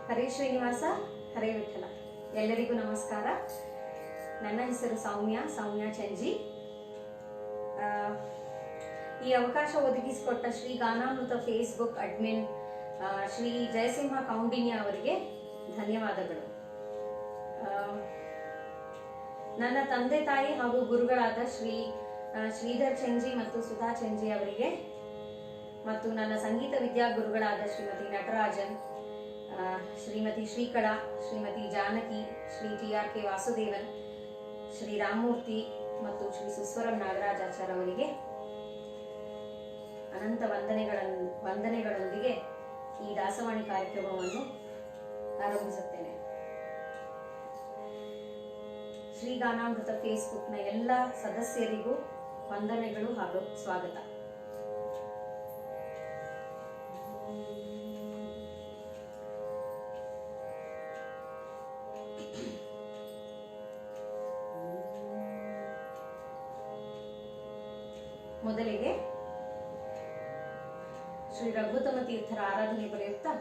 ಹರೇ ಶ್ರೀನಿವಾಸ, ಹರೇ ವಿಠಲ. ಎಲ್ಲರಿಗೂ ನಮಸ್ಕಾರ. ನನ್ನ ಹೆಸರು ಸೌಮ್ಯ ಚಂಜಿ. ಈ ಅವಕಾಶ ಒದಗಿಸಿಕೊಟ್ಟ ಶ್ರೀ ಗಾನಾಮೃತ ಫೇಸ್ಬುಕ್ ಅಡ್ಮಿನ್ ಶ್ರೀ ಜಯಸಿಂಹ ಕೌಂಡಿನ್ಯ ಅವರಿಗೆ ಧನ್ಯವಾದಗಳು. ನನ್ನ ತಂದೆ ತಾಯಿ ಹಾಗೂ ಗುರುಗಳಾದ ಶ್ರೀಧರ್ ಚಂಜಿ ಮತ್ತು ಸುಧಾ ಚಂಜಿ ಅವರಿಗೆ ಮತ್ತು ನನ್ನ ಸಂಗೀತ ವಿದ್ಯಾ ಗುರುಗಳಾದ ಶ್ರೀಮತಿ ನಟರಾಜನ್, ಶ್ರೀಮತಿ ಶ್ರೀಕಳಾ, ಶ್ರೀಮತಿ ಜಾನಕಿ, ಶ್ರೀ TRK ವಾಸುದೇವನ್, ಶ್ರೀ ರಾಮಮೂರ್ತಿ ಮತ್ತು ಶ್ರೀ ಸುಸ್ವರಂ ನಾಗರಾಜಾಚಾರ್ಯ ಅವರಿಗೆ ಅನಂತ ವಂದನೆಗಳೊಂದಿಗೆ ಈ ದಾಸವಾಣಿ ಕಾರ್ಯಕ್ರಮವನ್ನು ಆರಂಭಿಸುತ್ತೇನೆ. ಶ್ರೀ ಗಾನಾಮೃತ ಫೇಸ್ಬುಕ್ನ ಎಲ್ಲ ಸದಸ್ಯರಿಗೂ ವಂದನೆಗಳು ಹಾಗೂ ಸ್ವಾಗತ. ಮೊದಲಿಗೆ ಶ್ರೀ ರಘುತ್ತಮ ತೀರ್ಥರ ಆರಾಧನೆ ಬರೆಯುತ್ತಾ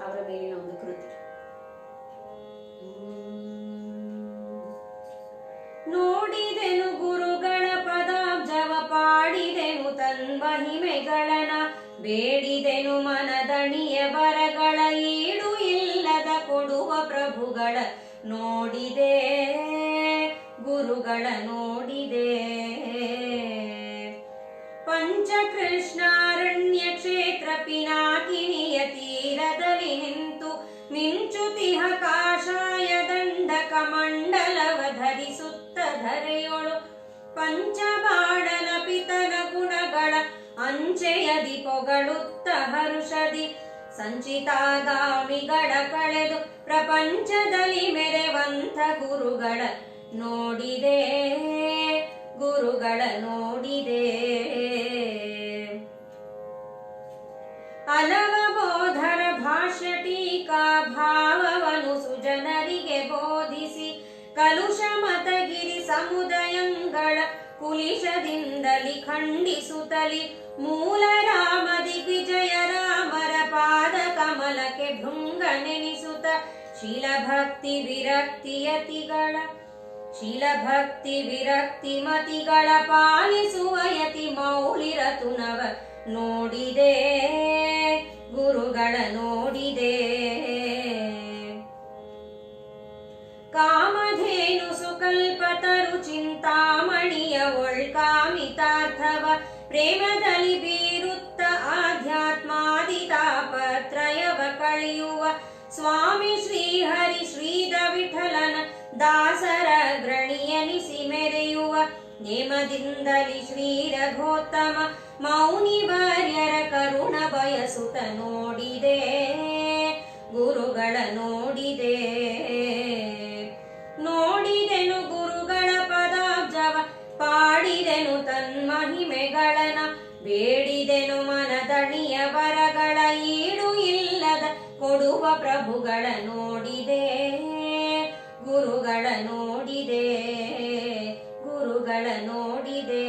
ಅವರ ಮೇಲಿನ ಒಂದು ಕೃತಿ. ನೋಡಿದೆನು ಗುರುಗಳ ಪದಾಬ್ಜವ, ಪಾಡಿದೆನು ತನ್ಮಹಿಮೆಗಳನ, ಬೇಡಿದೆನು ಮನದಣಿಯ ಬರಗಳ, ಈಡು ಇಲ್ಲದ ಕೊಡುವ ಪ್ರಭುಗಳ ನೋಡಿದೆ, ಗುರುಗಳ ನೋಡಿದೆ. ಪಂಚಕೃಷ್ಣಾರಣ್ಯ ಕ್ಷೇತ್ರ ಪಿನಾಕಿನಿಯ ತೀರದಲ್ಲಿ ನಿಂತು ಮಿಂಚುತಿಹ ಕಾಷಾಯ ದಂಡಕ ಮಂಡಲವ ಧರಿಸುತ್ತ ಧರೆಯೊಳು, ಪಂಚಬಾಣನ ಪಿತನ ಗುಣಗಳ ಅಂಚೆಯದಿ ಪೊಗಳುತ್ತ ಹರುಷದಿ, ಸಂಚಿತಾಗಾಮಿಗಳ ಕಳೆದು ಪ್ರಪಂಚದಲ್ಲಿ ಮೆರೆವಂತ ಗುರುಗಳ ನೋಡಿದೆ, ಗುರುಗಳ ನೋಡಿದೆ. ಹಲವ ಬೋಧರ ಭಾಷ್ಯ ಟೀಕಾ ಭಾವವನ್ನು ಸುಜನರಿಗೆ ಬೋಧಿಸಿ, ಕಲುಷ ಮತಗಿರಿ ಸಮುದಯಗಳ ಕುಲಿಶದಿಂದಲಿ ಖಂಡಿಸುತ್ತಲಿ, ಮೂಲ ರಾಮ ದಿಗ್ವಿಜಯ ರಾಮರ ಪಾದ ಕಮಲಕ್ಕೆ ಭೃಂಗ ನೆನಿಸುತ್ತ, ಶೀಲಭಕ್ತಿ ವಿರಕ್ತಿ ಮತಿಗಳ ಪಾಲಿಸುವ ಯತಿ ಮೌಲಿರತುನವ ನೋಡಿದೆ, ಗುರುಗಳ ನೋಡಿದೆ. ಕಾಮಧೇನು ಸುಕಲ್ಪತರು ಚಿಂತಾಮಣಿಯ ಒಳ್ಕಾಮಿತಾರ್ಥವ, ಪ್ರೇಮದಲ್ಲಿ ಬೀರುತ್ತ ಆಧ್ಯಾತ್ಮಾದಿ ತಾಪತ್ರಯವ ಕಳೆಯುವ, ಸ್ವಾಮಿ ಶ್ರೀಹರಿ ಶ್ರೀದ ವಿಠಲನ ದಾಸರ ಗ್ರಣಿಯನಿಸಿ ಮೆರೆಯುವ, ನೇಮದಿಂದಲಿ ಶ್ರೀ ರಘೋತ್ತಮ ಮೌನಿ ವರ್ಯರ ಕರುಣ ಬಯಸುತ್ತ ನೋಡಿದೆ, ಗುರುಗಳ ನೋಡಿದೆ. ನೋಡಿದೆನು ಗುರುಗಳ ಪದಾಬ್ಜವ, ಪಾಡಿದೆನು ತನ್ಮಹಿಮೆಗಳನ, ಬೇಡಿದೆನು ಮನದಣಿಯ ವರಗಳ, ಈಡು ಇಲ್ಲದ ಕೊಡುವ ಪ್ರಭುಗಳ ನೋಡಿದೆ, ಗುರುಗಳ ನೋಡಿದೆ, ಗುರುಗಳ ನೋಡಿದೆ,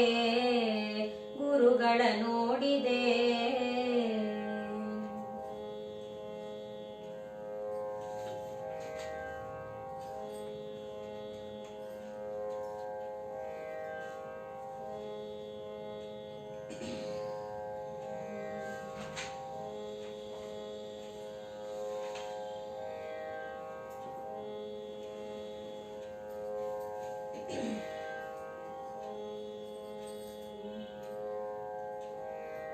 ಗುರುಗಳ ನೋಡಿದೆ.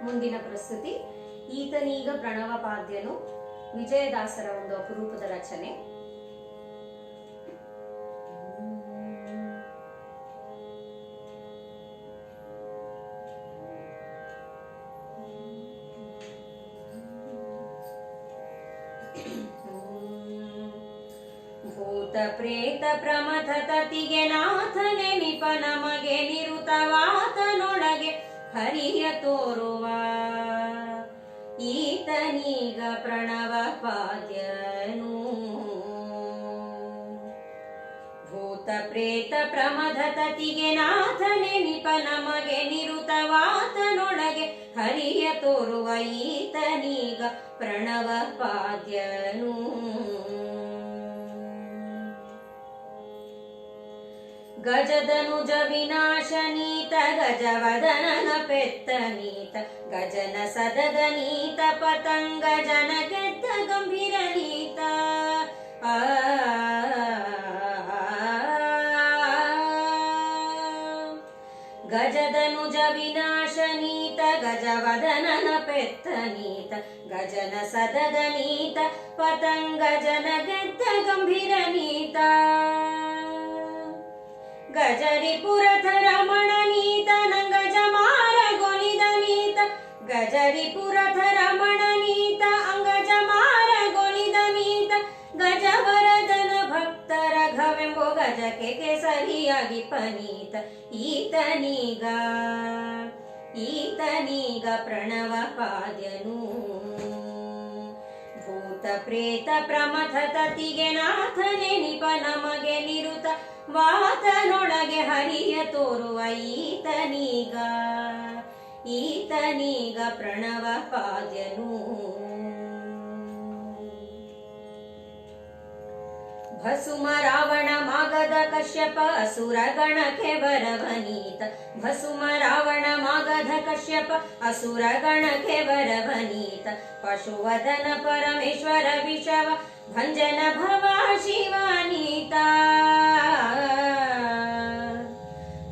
ಮುಂದಿನ ಪ್ರಸ್ತುತಿ ಈತನೀಗ ಪ್ರಣವಪಾದ್ಯನು, ವಿಜಯದಾಸರ ಒಂದು ಅಪರೂಪದ ರಚನೆ. ಭೂತ ಪ್ರೇತ ಪ್ರಮಥ ತತಿಗೆ ನಾಥನೆ ನಿಪ ನಮಗೆ ನಿರುತವಾತನೊಳಗೆ ಹರಿಯ ತೋರುವ, ಈತನೀಗ ಪ್ರಣವ ಪಾದ್ಯನು. ಭೂತ ಪ್ರೇತ ಪ್ರಮಥ ತತಿಗೆ ನಾಥನೆ ನಿಪ ನಮಗೆ ನಿರುತವಾತನೊಳಗೆ ಹರಿಯ ತೋರುವ ಈತನೀಗ ಪ್ರಣವ ಪಾದ್ಯನು. ಗಜಧನುಜ ವಿನಾಶನೀತ ಗಜವದನನ ಪೆತ್ತನೀತ ಗಜನ ಸದಗನೀತ ಪತಂಗ ಜನ ಗೆದ್ದ ಗಂಭೀರ ನೀತ. ಗಜಧನುಜ ವಿನಾಶನೀತ ಗಜವದನನ ಪೆತ್ತನೀತ ಗಜನ ಸದಗನೀತ ಪತಂಗ ಜನ ಗೆದ್ದ ಗಂಭೀರ ನೀತ. ಗಜರಿಪುರಧರ ಮಣನೀತ ನಂಗಜ ಮಾರ ಗೊಲಿದ ನೀತ ಗಜರಿಪುರಧರ ಮಣನೀತ ಅಂಗಜ ಮಾರ ಗೊಲಿದ ನೀತ. ಗಜವರದನ ಭಕ್ತರ ಘವೆಂಬೋ ಗಜಕ್ಕೆ ಕೇಸರಿಯಾಗಿ ಪನೀತ. ಈತನೀಗ ಪ್ರಣವ ಪಾದ್ಯನು. ಭೂತ ಪ್ರೇತ ಪ್ರಮಥ ತತಿಗೆ ನಾಥನೆ ನಿಪ ನಮಗೆ ನಿರುತ ವಾತನೊಳಗೆ ಹರಿಯ ತೋರುವ ಈತನೀಗ ಪ್ರಣವ ಪಾದ್ಯನು. ಭಸುಮ ರಾವಣ ಮಾಗಧ ಕಶ್ಯಪ ಅಸುರ ಗಣಕ್ಕೆ ವರವನೀತ. ಭಸುಮ ರಾವಣ ಮಾಗಧ ಕಶ್ಯಪ ಅಸುರ ಗಣಕ್ಕೆ ವರವನೀತ. ಪಶುವದನ ಪರಮೇಶ್ವರ ವಿಷವ ಭಂಜನ ಭವ ಶಿವನೀತ.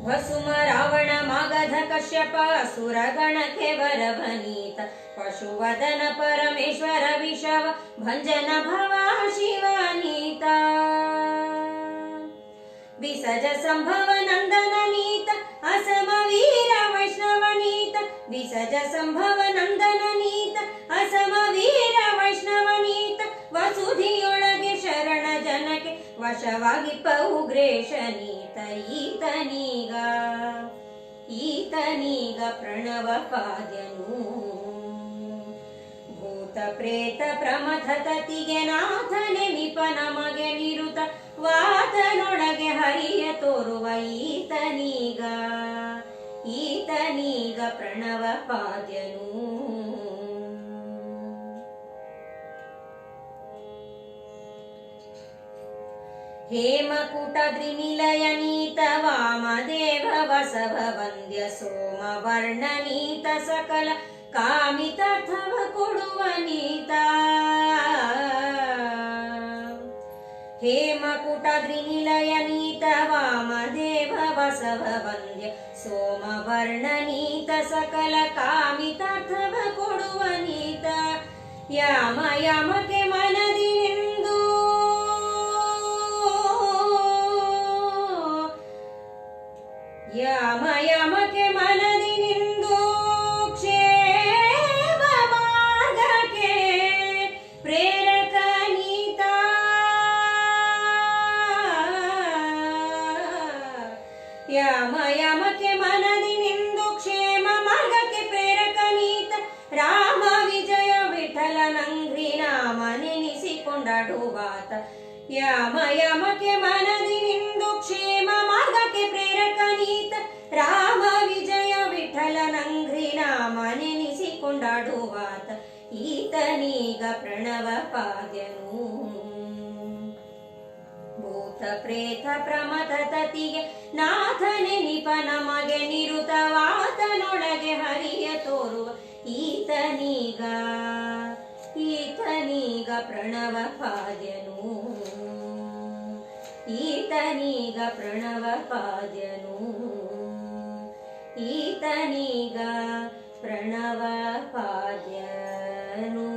ಭಸುಮ ರಾವಣ ಮಾಗಧ ಕಶ್ಯಪ ಅಸುರ ಗಣಕ್ಕೆ ವರವನೀತ. ಪಶುವದನ ಪರಮೇಶ್ವರ ವಿಷವ ಭಂಜನ ಭವ ಶಿವನೀತ. ವಿಸಜ ಸಂಭವ ನಂದನ ನೀತ ಅಸಮ ವೀರ ವೈಷ್ಣವನೀತ. ವಿಸಜ ಸಂಭವ ನಂದನ ನೀತ ಅಸಮ ವೀರ ವೈಷ್ಣವನೀತ. ವಸುಧಿಯೊಳಗೆ ಶರಣ ಜನಕ್ಕೆ ವಶವಾಗಿಪ್ಪ ಉಗ್ರೇಶ ನೀತ. ಈತನೀಗ ಪ್ರಣವ ಪಾದ್ಯನು. ಭೂತ ಪ್ರೇತ ಪ್ರಮಥ ತತಿಗೆ ನಾಥನೆ ನಿಪ ನಮಗೆ ನಿರುತ ವಾತನೊಳಗೆ ಹರಿಯ ತೋರುವ ಈತನೀಗ ಪ್ರಣವ ಪಾದ್ಯನು. ಹೇಮಕೂಟಾದ್ರಿ ನಿಲಯನೀತ ವಾಮದೇವ ಬಸವ ವಂದ್ಯ ಸೋಮ ವರ್ಣನೀತ ಸಕಲ ಕಾಮಿತಾರ್ಥವ ಕೊಡುವ ನೀತ. ಹೇಮಕೂಟಾದ್ರಿ ನಿಲಯನೀತ ವಾಮದೇವ ಬಸವ ವಂದ್ಯ ಸೋಮ ವರ್ಣನೀತ ಸಕಲ ಕಾಮಿತಾರ್ಥವ ಕೊಡುವ ನೀತ. ಯಾಮ ಯಾಮಕ್ಕೆ ಮನದಿ ನಿಂದು ಯಾಮ ಯಾಮಕ್ಕೆ ಮನದಿ ನಿಂದು ಕ್ಷೇಮ ಮಾರ್ಗಕ್ಕೆ ಪ್ರೇರಕ ನೀತ. ಯಾಮ ಯಾಮಕ್ಕೆ ಮನದಿ ನಿಂದು ಕ್ಷೇಮ ಮಾರ್ಗಕ್ಕೆ ಪ್ರೇರಕ ನೀತ. ರಾಮ ವಿಜಯ ವಿಠಲ ನಂಗ್ರಿ ನಾಮ ನೆನೆಸಿಕೊಂಡಾಡುವಾತ. ಯಾಮ ಯಾಮಕ್ಕೆ ಮನದಿ ನಿಂದು ಕ್ಷೇಮ ಮಾರ್ಗಕ್ಕೆ ಪ್ರೇರಕ ನೀತ. ರಾಮ ವಿಜಯ ವಿಠಲ ನಂಗ್ರಿ ನಾಮ ನೆನೆಸಿಕೊಂಡಾಡುವಾತ. ಈತನೀಗ ಪ್ರಣವ ಪಾದ್ಯನು. ಭೂತ ಪ್ರೇತ ಪ್ರಮಥ ತತಿಗೆ ನಾಥನೆ ನಿಪ ನಮಗೆ ನಿರುತ ವಾತನೊಳಗೆ ಹರಿಯ ತೋರುವ ಈತನೀಗ ಪ್ರಣವ ಪಾದ್ಯನು. ಈತನೀಗ ಪ್ರಣವ ಪಾದ್ಯನು. ಈತನೀಗ ಪ್ರಣವ ಪಾದ್ಯನು.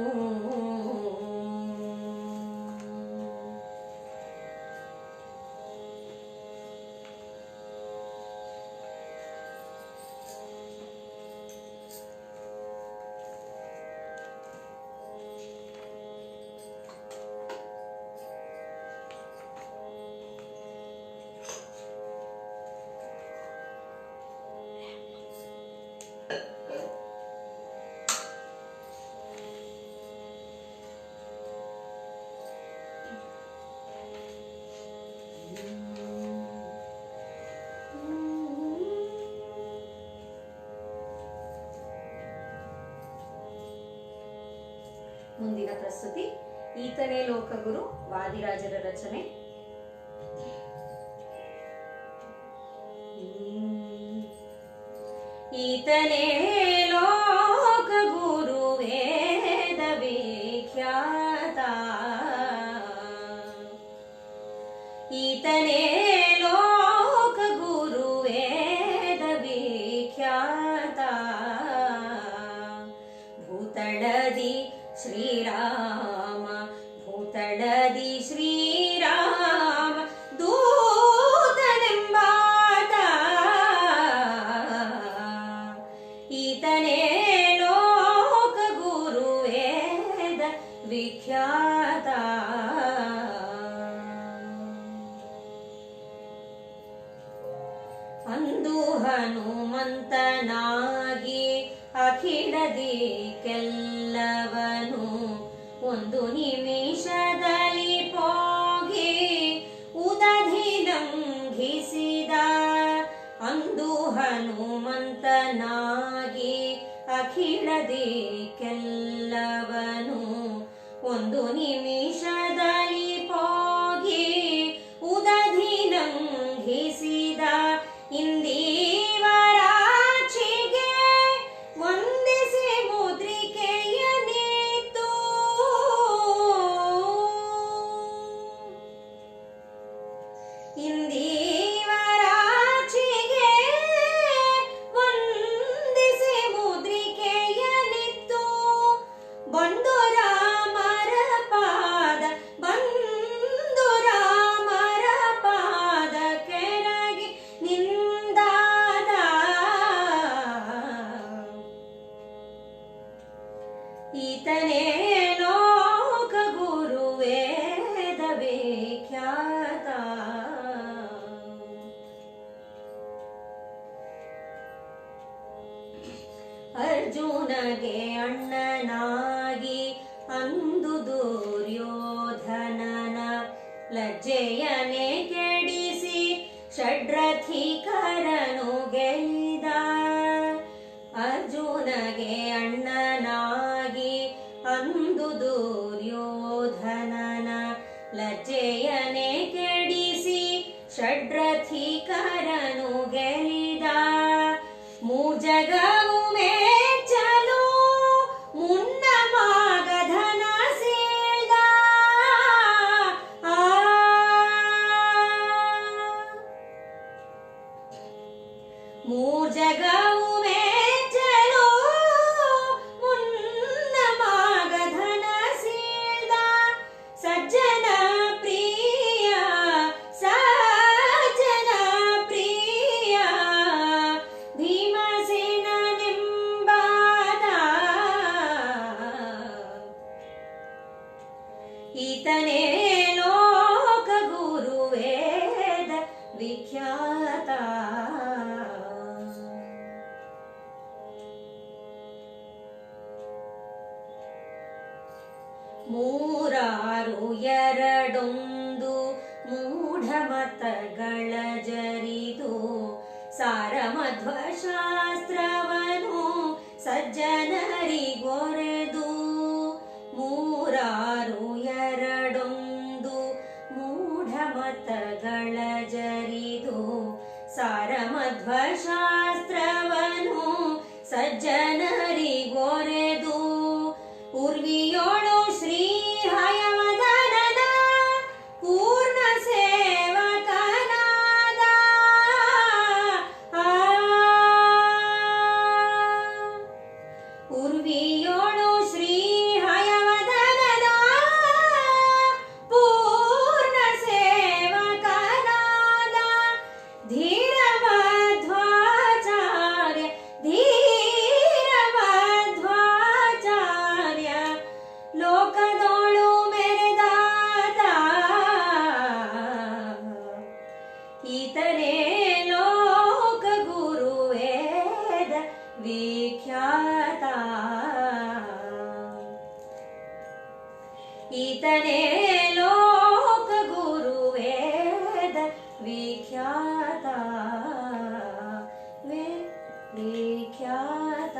ಮುಂದಿನ ಪ್ರಸ್ತುತಿ ಈತನೇ ಲೋಕಗುರು, ವಾದಿರಾಜರ ರಚನೆ. ಈತನೇ ಲೋಕಗುರು ವೇದ ವಿಖ್ಯಾತ, ಈತನೇ ಲೋಕಗುರು ವೇದ ವಿಖ್ಯಾತ, ಭೂತಳದಿ ಶ್ರೀರಾಮ, ಭೂತಳದಿ ಶ್ರೀರಾಮ ದೂತನೆಂಬಾತ, ಈತನೇ ಲೋಕಗುರು ವೇದ ವಿಖ್ಯಾತ. ಅಂದು ಹನುಮಂತನಾಗಿ ಅಖಿಲದಿ ಕೆಲ್ಲವನು ಒಂದು ನಿಮಿಷದಲ್ಲಿ ಪೋಗಿ ಉದಧಿ ಲಂಘಿಸಿದ. ಅಂದು ಹನುಮಂತನಾಗಿ ಅಖಿಲದಿ ಕೆಲ್ಲವನು ಒಂದು ನಿಮಿಷದಲ್ಲಿ ಪೋಗಿ ಉದಧಿ ಲಂಘಿಸಿದ. ಇಂದೀವರಾಚಿಗೆ ವಂದಿಸಿ ಮುದ್ರಿಕೆಯನಿತ್ತು, ಇಂದೀವರಾಚಿಗೆ ವಂದಿಸಿ ಮುದ್ರಿಕೆಯನಿತ್ತು. ಬಂದು ರಾಮರ ಪಾದ, ಬಂದು ರಾಮರ ಪಾದ ಕೆಳಗೆ ನಿಂದಾದ. ಈತನೇ ಲೋಕಗುರು ವೇದ ವಿಖ್ಯಾತ. ಅರ್ಜುನಗೆ ಅಣ್ಣನಾಗಿ ಅಂದು ದುರ್ಯೋಧನನ ಲಜ್ಜೆಯನೆ ಕೆಡಿಸಿ ಷಡ್ರಥಿಕರನು ಗೆಲ್ಲಿದ. ಅರ್ಜುನಗೆ ಅಣ್ಣನಾಗಿ ಅಂದು ದುರ್ಯೋಧನನ ಲಜ್ಜೆಯನೆ ಕೆಡಿಸಿ ಷಡ್ರಥಿಕರನು ಗೆಲ್ಲಿದ. ಮೂರ್ಜಗವು ಮೆಚ್ಚಲು ಮುನ್ನ ಮಾಗಧನ ಸೇದ. ಮೂರ್ಜಗವು ಮೆಚ್ಚಲು ಮುನ್ನ ಮಾಗಧನ ಸೇದ. ಸಜ್ಜನ ಪ್ರಿಯ, ಸಜ್ಜನ ಪ್ರಿಯ ಭೀಮಸೇನನೆಂಬಾದ. ಈತನೇ ಲೋಕಗುರು ವೇದ ವಿಖ್ಯಾತ. ಮೂರಾರು ಎರಡೊಂದು ಮೂಢಮತಗಳ ಜರಿದು ಸಾರಮಧ್ವಶಾಸ್ತ್ರವನು ಸಜ್ಜನರಿಗೊರೆದು. ಮೂರಾರು ಎರಡೊಂದು ಮೂಢಮತಗಳ ಜರಿದು ಸಾರಮಧ್ವಶಾಸ್ತ್ರವನು ಸಜ್ಜನರಿಗೊರೆದು. ಉರ್ವಿಯೋಳು ಶ್ರೀ ಹಯವದನನ ಪೂರ್ಣ ಸೇವಕನಾದ. ಉರ್ವಿಯೋಳು ಶ್ರೀ ಹಯವದನನ ಪೂರ್ಣ ಸೇವಕನಾದ. ಧೀರಮಧ್ವಾಚಾರ್ಯ, ಧೀರಮಧ್ವಾಚಾರ್ಯ ಲೋಕದೋಳು ಮೆರೆದಾದ. ಈತನೇ ಲೋಕಗುರು ವೇದ ವಿಖ್ಯಾತ. ಈತನೇ ಲೋಕಗುರು ವೇದ ವಿಖ್ಯಾತ. ವಿಖ್ಯಾತ.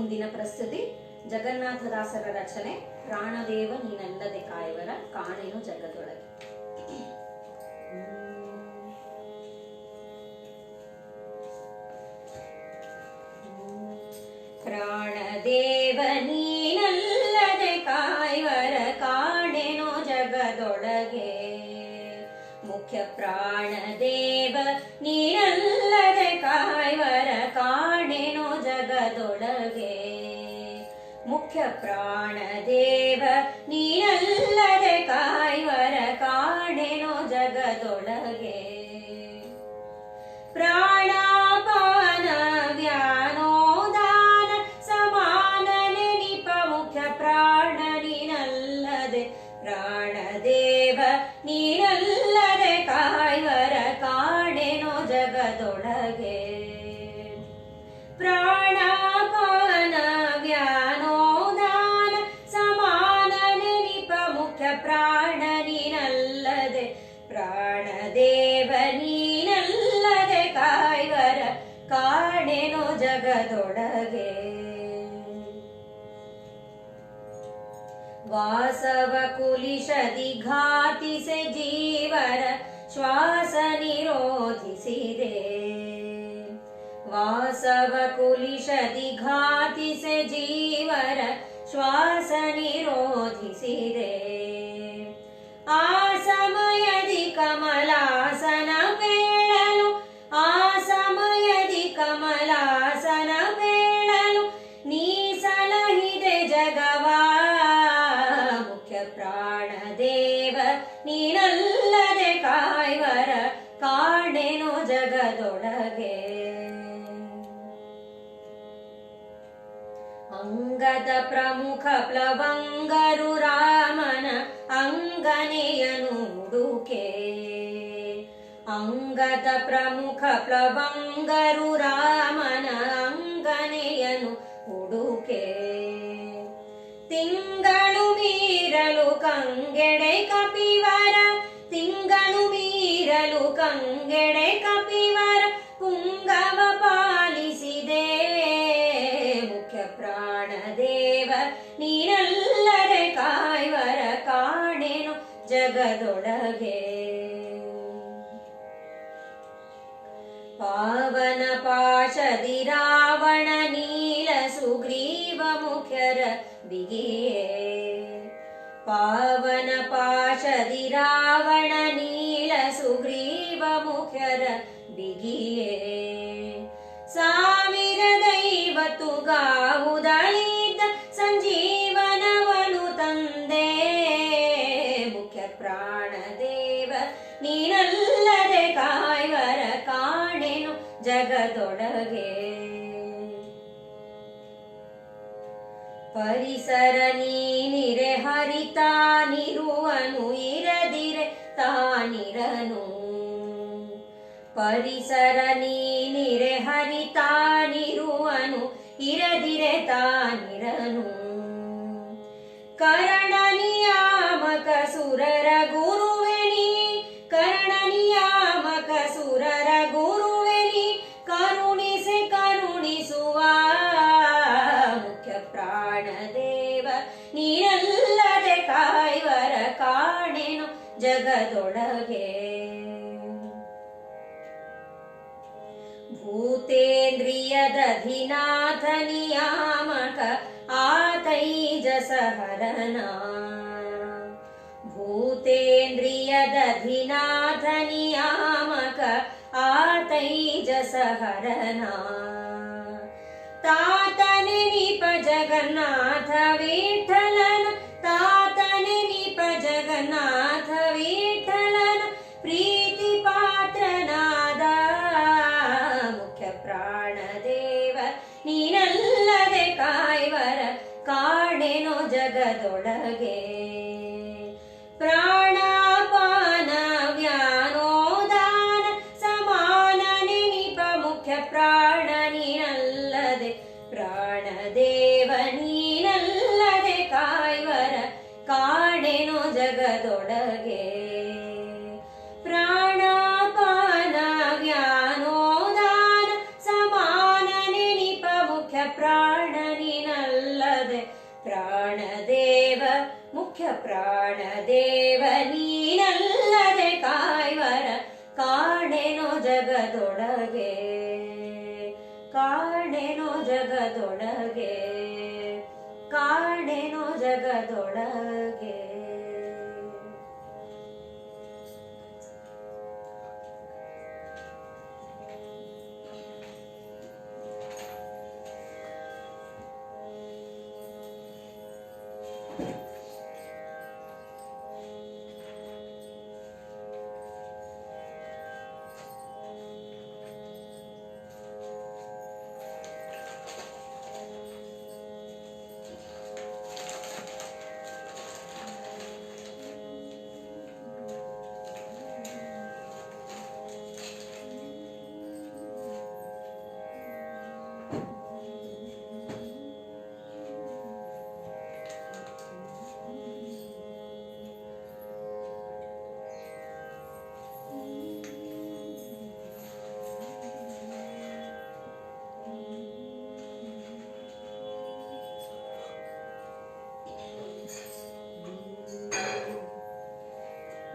ಮುಂದಿನ ಪ್ರಸ್ತುತಿ ಜಗನ್ನಾಥದಾಸರ ರಚನೆ ಪ್ರಾಣದೇವ ನೀನಲ್ಲದೆ ಕಾಯುವರ ಕಾಣೆನು ಜಗದೊಳಗೆ. ಪ್ರಾಣದೇವ ನೀನಲ್ಲದೆ ಕಾಯುವರ ಕಾಣೆನು ಜಗದೊಳಗೆ. ಮುಖ್ಯ ಪ್ರಾಣದೇವ ನೀನಲ್ಲದೆ ಕಾಯುವರ ಕಾಣೆನು ಜಗದೊಳಗೆ. ಮುಖ್ಯ ಪ್ರಾಣದೇವ ನೀನಲ್ಲದೆ ಕಾಯುವರ ಕಾಣೆನು ಜಗದೊಳಗೆ. ಪ್ರಾಣಾಪಾನ ವ್ಯಾನೋದಾನ ಸಮಾನ ನೆನಿಪ ಮುಖ್ಯ ಪ್ರಾಣ ನೀನಲ್ಲದೆ ಪ್ರಾಣದೇವ ನೀನಲ್ಲದೆ ಕಾಯುವರ ಕಾಣೆನು ಜಗದೊಳಗೆ. ಪ್ರಾಣಾಪಾನ ವ್ಯಾನೋದಾನ ಸಮಾನ ನೆನಿಪ ಮುಖ್ಯ ಪ್ರಾಣ ನೀನಲ್ಲದೆ ಪ್ರಾಣದೇವ ನೀನಲ್ಲದೆ ಕಾಯುವರ ಕಾಣೆನು ಜಗದೊಳಗೆ. ವಾಸವ ಕುಲಿಶದಿ ಘಾತಿಸೆ ಜೀವರ ಶ್ವಾಸ ನಿರೋಧಿಸಿದೆ. ವಾಸವ ಕುಲಿಶದಿ ಘಾತಿಸೆ ಜೀವರ ಶ್ವಾಸ ನಿರೋಧಿಸಿದೆ. ಆ ಸಮಯದಿ ಕಮಲಾಸನ ಬೇಳಲು ಆ ಸಮಯದಿ ಕಮಲಾಸನ ಬೇಳಲು ನೀ ಸಲಹಿದೆ ಜಗವಾ. ಮುಖ್ಯ ಪ್ರಾಣದೇವ ನೀನಲ್ಲದೆ ಕಾಯುವರ ಕಾಣೆನು ಜಗದೊಳಗೆ. ಅಂಗದ ಪ್ರಮುಖ ಪ್ಲವಂಗರು ರಾಮನ ಅಂಗನೆಯನು ಹುಡುಕೆ. ಅಂಗದ ಪ್ರಮುಖ ಪ್ಲವಂಗರು ರಾಮನ ಅಂಗನೆಯನು ಹುಡುಕೆ. ತಿಂಗಳು ಮೀರಲು ಕಂಗೆಡೆ ಕಪಿವರ ತಿಂಗಳು ಮೀರಲು ಕಂಗೆಡೆ ಕಪಿವರ ಪುಂಗವ ಪಾಲಿಸಿದೆ. ಮುಖ್ಯ ಪ್ರಾಣದೇವ ನೀನಲ್ಲದೆ ಕಾಯುವರ ಕಾಣೆನು ಜಗದೊಳಗೆ. ಪಾವನ ಪಾಶದಿ ರಾವಣ ನೀಲ ಸುಗ್ರೀವ ಮುಖ್ಯರ ಬಿಗಿಯೇ. ಪಾವನ ಪಾಶದಿ ರಾವಣ ನೀಲ ಸುಗ್ರೀವ ಮುಖ್ಯರ ಬಿಗಿಯೇ. ಸಾವಿರ ದೈವತುಗಾವುದಳಿದ ಸಂಜೀವನವನು ತಂದೆ. ಮುಖ್ಯ ಪ್ರಾಣದೇವ ನೀನಲ್ಲದೆ ಕಾಯುವರ ಕಾಣೆನು ಜಗದೊಳಗೆ. ಪರಿಸರ ನೀನಿರೆ ಹರಿತಾನಿರುವನು ಇರದಿರೆ ತಾನಿರನು. ಪರಿಸರ ನೀನಿರೆ ಹರಿತಾನಿರುವನು ಇರದಿರೆ ತಾನಿರನು. ಕರಣ ನಿಯಾಮಕ ಸುರರ ಗುರುವೆನಿ ಕರಣ ನಿಯಾಮಕ ಸುರರ ಗುರುವೆನಿ ಕರುಣಿಸೆ ಕರುಣಿಸುವ. ಮುಖ್ಯ ಪ್ರಾಣದೇವ ನೀನಲ್ಲದೆ ಕಾಯುವರ ಕಾಣೆನು ಜಗದೊಳಗೆ. ಭೂತೇಂದ್ರಿಯದಧಿನಾಥ ನಿಯಾಮಕ ಆತೈಜಸ ಹರನ. ಭೂತೇಂದ್ರಿಯದಧಿನಾಥ ನಿಯಾಮಕ ಆತೈಜಸ ಹರನ. ತಾತನೆನಿಪ ಜಗನ್ನಾಥ ವಿಠಲನ ತಾತನೆನಿಪ ಜಗನ್ನಾಥ ವಿಠಲನ ಪ್ರೀತಿ ಪಾತ್ರನಾದ. ಮುಖ್ಯ ಪ್ರಾಣದೇವ ನೀನಲ್ಲದೆ ಕಾಯುವರ ಕಾಣೆನು ಜಗದೊಳಗೆ. ಪ್ರಾಣಾಪಾನ ವ್ಯಾನೋದಾನ ಸಮಾನ ನೆನಿಪ ಮುಖ್ಯ ಪ್ರಾಣ ನೀನಲ್ಲದೆ ಪ್ರಾಣದೇವ ನೀನಲ್ಲದೆ ಕಾಯುವರ ಕಾಣೆನು ಜಗದೊಳಗೆ. ಪ್ರಾಣಾಪಾನ ವ್ಯಾನೋದಾನ ಸಮಾನ ನೆನಿಪ ಮುಖ್ಯ ಪ್ರಾಣ ನೀ ಪ್ರಾಣ ದೇವ ನೀನಲ್ಲದೆ ಕಾಯ್ವರ ಕಾಣೆನೋ ಜಗದೊಳಗೆ, ಕಾಣೆನೋ ಜಗದೊಳಗೆ, ಕಾಣೆನೋ ಜಗದೊಳಗೆ.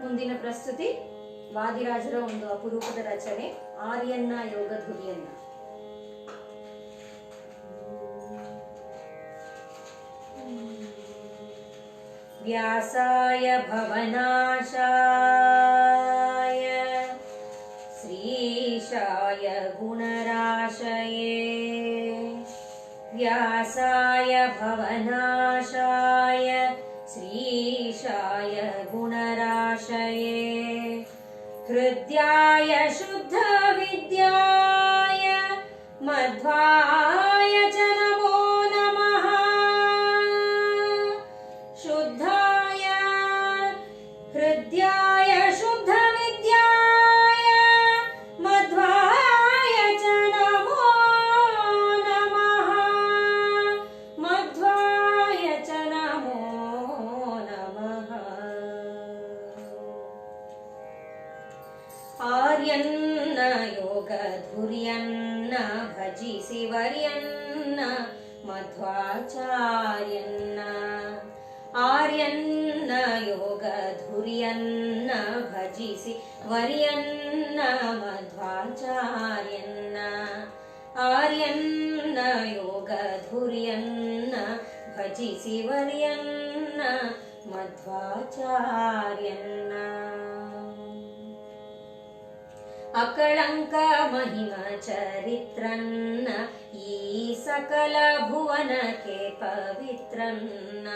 ಮುಂದಿನ ಪ್ರಸ್ತುತಿ ವಾದಿರಾಜರ ಒಂದು ಅಪರೂಪದ ರಚನೆ ಆರ್ಯನ್ನ ಯೋಗಧುರಿಯನ್ನ. ವ್ಯಾಸಾಯ ಭವನಾಶಾಯ ಶ್ರೀಶಾಯ ಗುಣರಾಶಯೇ, ವ್ಯಾಸಾಯ ಭವನಾಶಾಯ ಶ್ರೀಶಾಯ ಗುಣರಾಶಯೇ, ಹೃದ್ಯಾಯ ಶುದ್ಧ ವಿದ್ಯಾಯ ಮಧ್ವಾಯ ಚ ನಮೋ ನಮಃ, ಶುದ್ಧಾಯ ಹೃದ್ಯಾಯ ಶುದ್ಧ ವಿದ್ಯಾಯ ಮಧ್ವಾಯ ಚ ನಮೋ ನಮಃ, ಮಧ್ವಾಯ ಚ ನಮೋ ನಮಃ. ಆರ್ಯನ್ನ ಯೋಗಧುರ್ಯನ್ನ ಭಜಿಸಿ ವರ್ಯನ್ನ ಮಧ್ವಾಚಾರ್ಯನ್ನ, ಆರ್ಯನ್ನ ಯೋಗಧುರ್ಯನ್ನ ಭಜಿಸಿ ವರ್ಯನ್ನ ಮಧ್ವಾಚಾರ್ಯನ್ನ, ಆರ್ಯನ್ನ ಯೋಗಧುರ್ಯನ್ನ ಭಜಿಸಿ ವರ್ಯನ್ನ ಮಧ್ವಾಚಾರ್ಯನ್ನ. ಅಕಳಂಕ ಮಹಿಮ ಚರಿತ್ರನ್ನ ಈ ಸಕಲ ಭುವನಕ್ಕೆ ಪವಿತ್ರನ್ನ,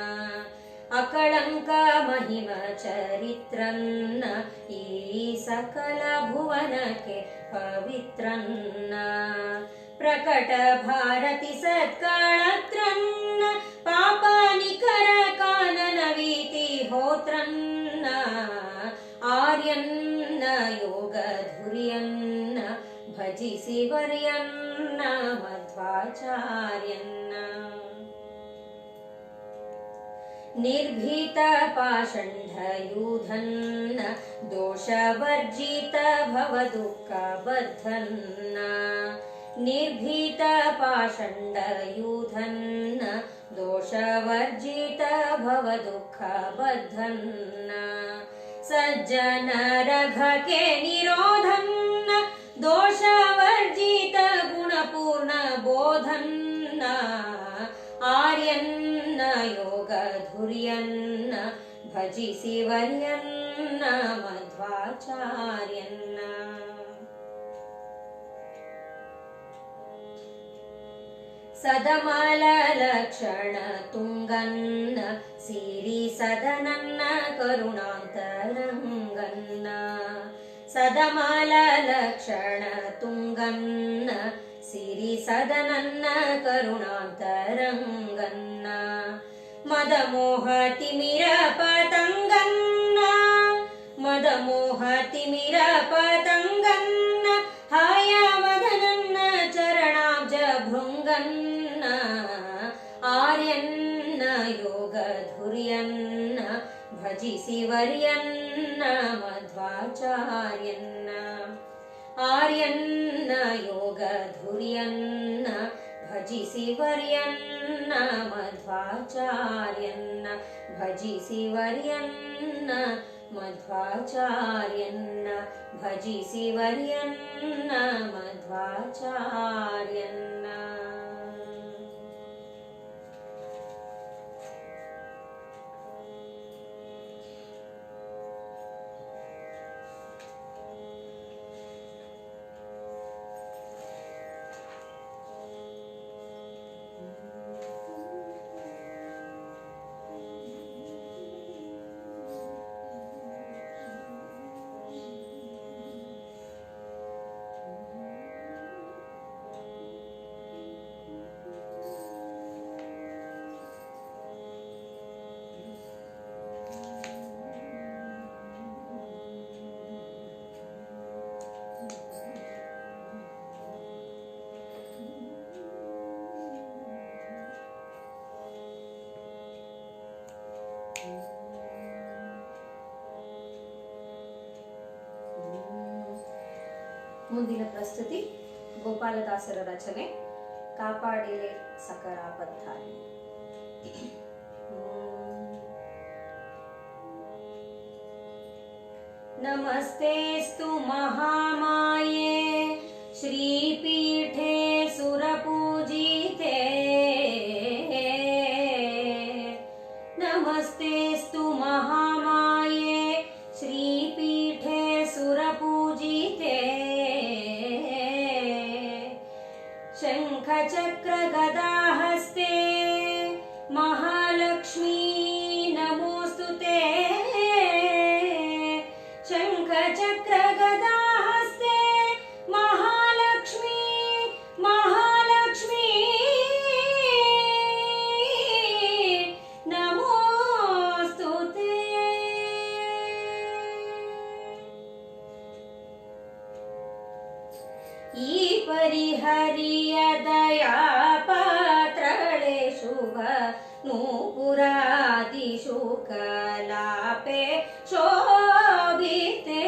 ಅಕಳಂಕ ಮಹಿಮ ಚರಿತ್ರನ್ನ ಈ ಸಕಲ ಭುವನಕ್ಕೆ ಪವಿತ್ರನ್ನ, ಪ್ರಕಟ ಭಾರತಿ ಸತ್ಕಳತ್ರನ್ನ ಪಾಪ ನಿಖರ ಕಾನನ ವೀತಿ ಹೋತ್ರನ್ನ, ಆರ್ಯನ್ನ ಯೋಗಧುರ್ಯನ್ನ ಭಜಿಸಿ ವರ್ಯನ್ನ ಮಧ್ವಾಚಾರ್ಯನ್ನ. ನಿರ್ಭೀತ ಪಾಷಂಢಯೂಧನ್ನ ದೋಷವರ್ಜಿತ ಭವದುಃಖ ಬದ್ಧನ್ನ, ನಿರ್ಭೀತ ಪಾಷಂಢಯೂಧನ್ನ ದೋಷವರ್ಜಿತ ಭವದುಃಖ ಬದ್ಧನ್ನ, ಸಜ್ಜನರಘಕ್ಕೆ ನಿರೋಧನ್ನ ದೋಷವರ್ಜಿತ ಗುಣಪೂರ್ಣ ಬೋಧನ್ನ, ಆರ್ಯನ್ನ ಯೋಗಧುರ್ಯನ್ನ ಭಜಿಸಿ ವರ್ಯನ್ನ ಮಧ್ವಾಚಾರ್ಯನ್ನ. ಸದಮಲ ಲಕ್ಷಣ ತುಂಗನ್ನ ಸಿರಿ ಸದನನ್ನ ಕರುಣಾಂತರಂಗನ್ನ, ಸದಮಲ ಲಕ್ಷಣ ತುಂಗನ್ನ ಸಿರಿ ಸದನನ್ನ ಕರುಣಾಂತರಂಗನ್ನ, ಮದಮೋಹ ತಿಮಿರ ಪತಂಗನ್ನ, ಮದಮೋಹ ತಿಮಿರ ಪತಂಗನ್ನ ಹಾಯ ಮದನನ್ನ ಚರಣಾಬ್ಜ ಭೃಂಗನ್ನ, ಆರ್ಯನ್ನ ಯೋಗಧುರ್ಯನ್ನ ಭಜಿಸಿ ವರ್ಯನ್ನ ಮಧ್ವಾಚಾರ್ಯನ್ನ, ಆರ್ಯನ್ನ ಯೋಗಧುರ್ಯನ್ನ ಭಜಿಸಿ ಭಜಿಸಿ ವರ್ಯನ್ನ ಮಧ್ವಾಚಾರ್ಯನ್ನ ಭಜಿಸಿ ವರ್ಯನ್ನ ಮಧ್ವಾಚಾರ್ಯನ್ನ ಭಜಿಸಿ ವರ್ಯನ್ನ ಮಧ್ವಾಚಾರ್ಯನ್ನ. ಮುಂದಿನ ಪ್ರಸ್ತುತಿ ಗೋಪಾಲದಾಸರ ರಚನೆ ಕಾಪಾಡಿಲೆ ಸಕರ ಪದ್ಧಾರಿ. ನಮಸ್ತೆಸ್ತು ಮಹಾಮಾಯೆ ಶ್ರೀಪೀಠೆ ಸುರಪೂಜಿತೆ ನಮಸ್ತೆಸ್ತು ಮಹಾಮಾಯೆ ಶ್ರೀಪೀಠೆ ಸುರಪೂಜಿತೆ ಶಂಖ ಚಕ್ರ ಗದಾ ಹಸ್ತೆ ಮಹಾಲಕ್ಷ್ಮೀ ನಮೋಸ್ತುತೆ ಶಂಖ ಚಕ್ರ ಗದಾ ಹಸ್ತೆ ಮಹಾಲಕ್ಷ್ಮೀ ಮಹಾಲಕ್ಷ್ಮೀ ನಮೋಸ್ತುತೆ. ಈ ಪರಿಹರಿಯ ದಯಾ ಪಾತ್ರಳೆ ಶುಭ ನೂಪುರಾದಿ ಶುಕಲಾಪೆ ಶೋಭಿತೆ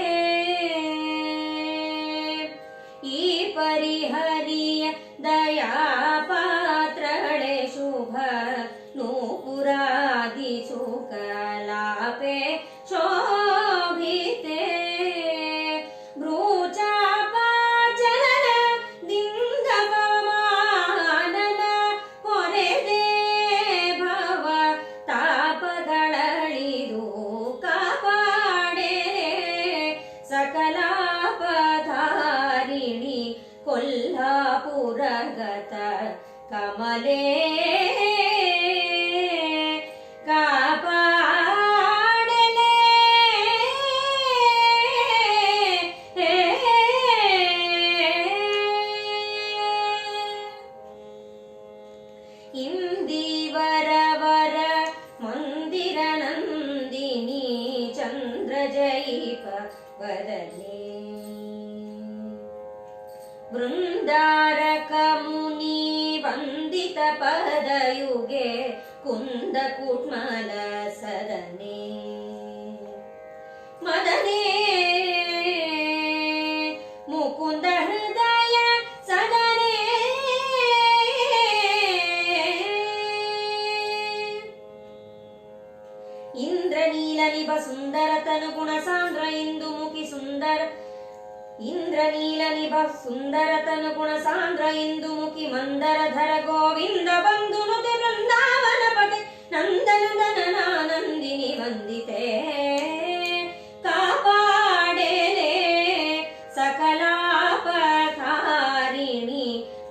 ಈ ಪರಿಹರಿಯ ದಯಾ ಪಾತ್ರಳೆ ಶುಭ ನೂಪುರಾದಿ ಶುಕಲಾಪೆ ಶೋಭಿತೆ ಕೊಲ್ಹಾಪುರಗತ ಕಮಲೇ ಕಾಪಾಡಲೆ ಇಂದಿವರವರ ಮಂದಿರ ನಂದಿನಿ ಚಂದ್ರ ಜೈಪ ವದನೆ ಬೃಂದಾರಕ ಮುನಿ ವಂದಿತ ಪದಯುಗೆ ಕುಂದ ಕುಟ್ಮಲ ಸದನೆ ಮದನೆ ಮುಕುಂದ ಹೃದಯ ಸದನೆ ಇಂದ್ರನೀಲ ನಿಭ ಸುಂದರ ತನು ಗುಣ ಸಾಂದ್ರ ಇಂದು ಮುಖಿ ಸುಂದರ ಇಂದ್ರನೀಲ ನಿಭ ಸುಂದರ ತನು ಗುಣ ಸಾಂದ್ರ ಇಂದು ಮುಖಿ ಮಂದರ ಧರ ಗೋವಿಂದ ಬಂಧು ನುತಿ ಬೃಂದಾವನ ಪಟೆ ನಂದನಂದನ ನಂದಿನಿ ವಂದಿತೆ ಕಾಪಾಡೆಲೆ ಸಕಲಾಪಧಾರಿಣಿ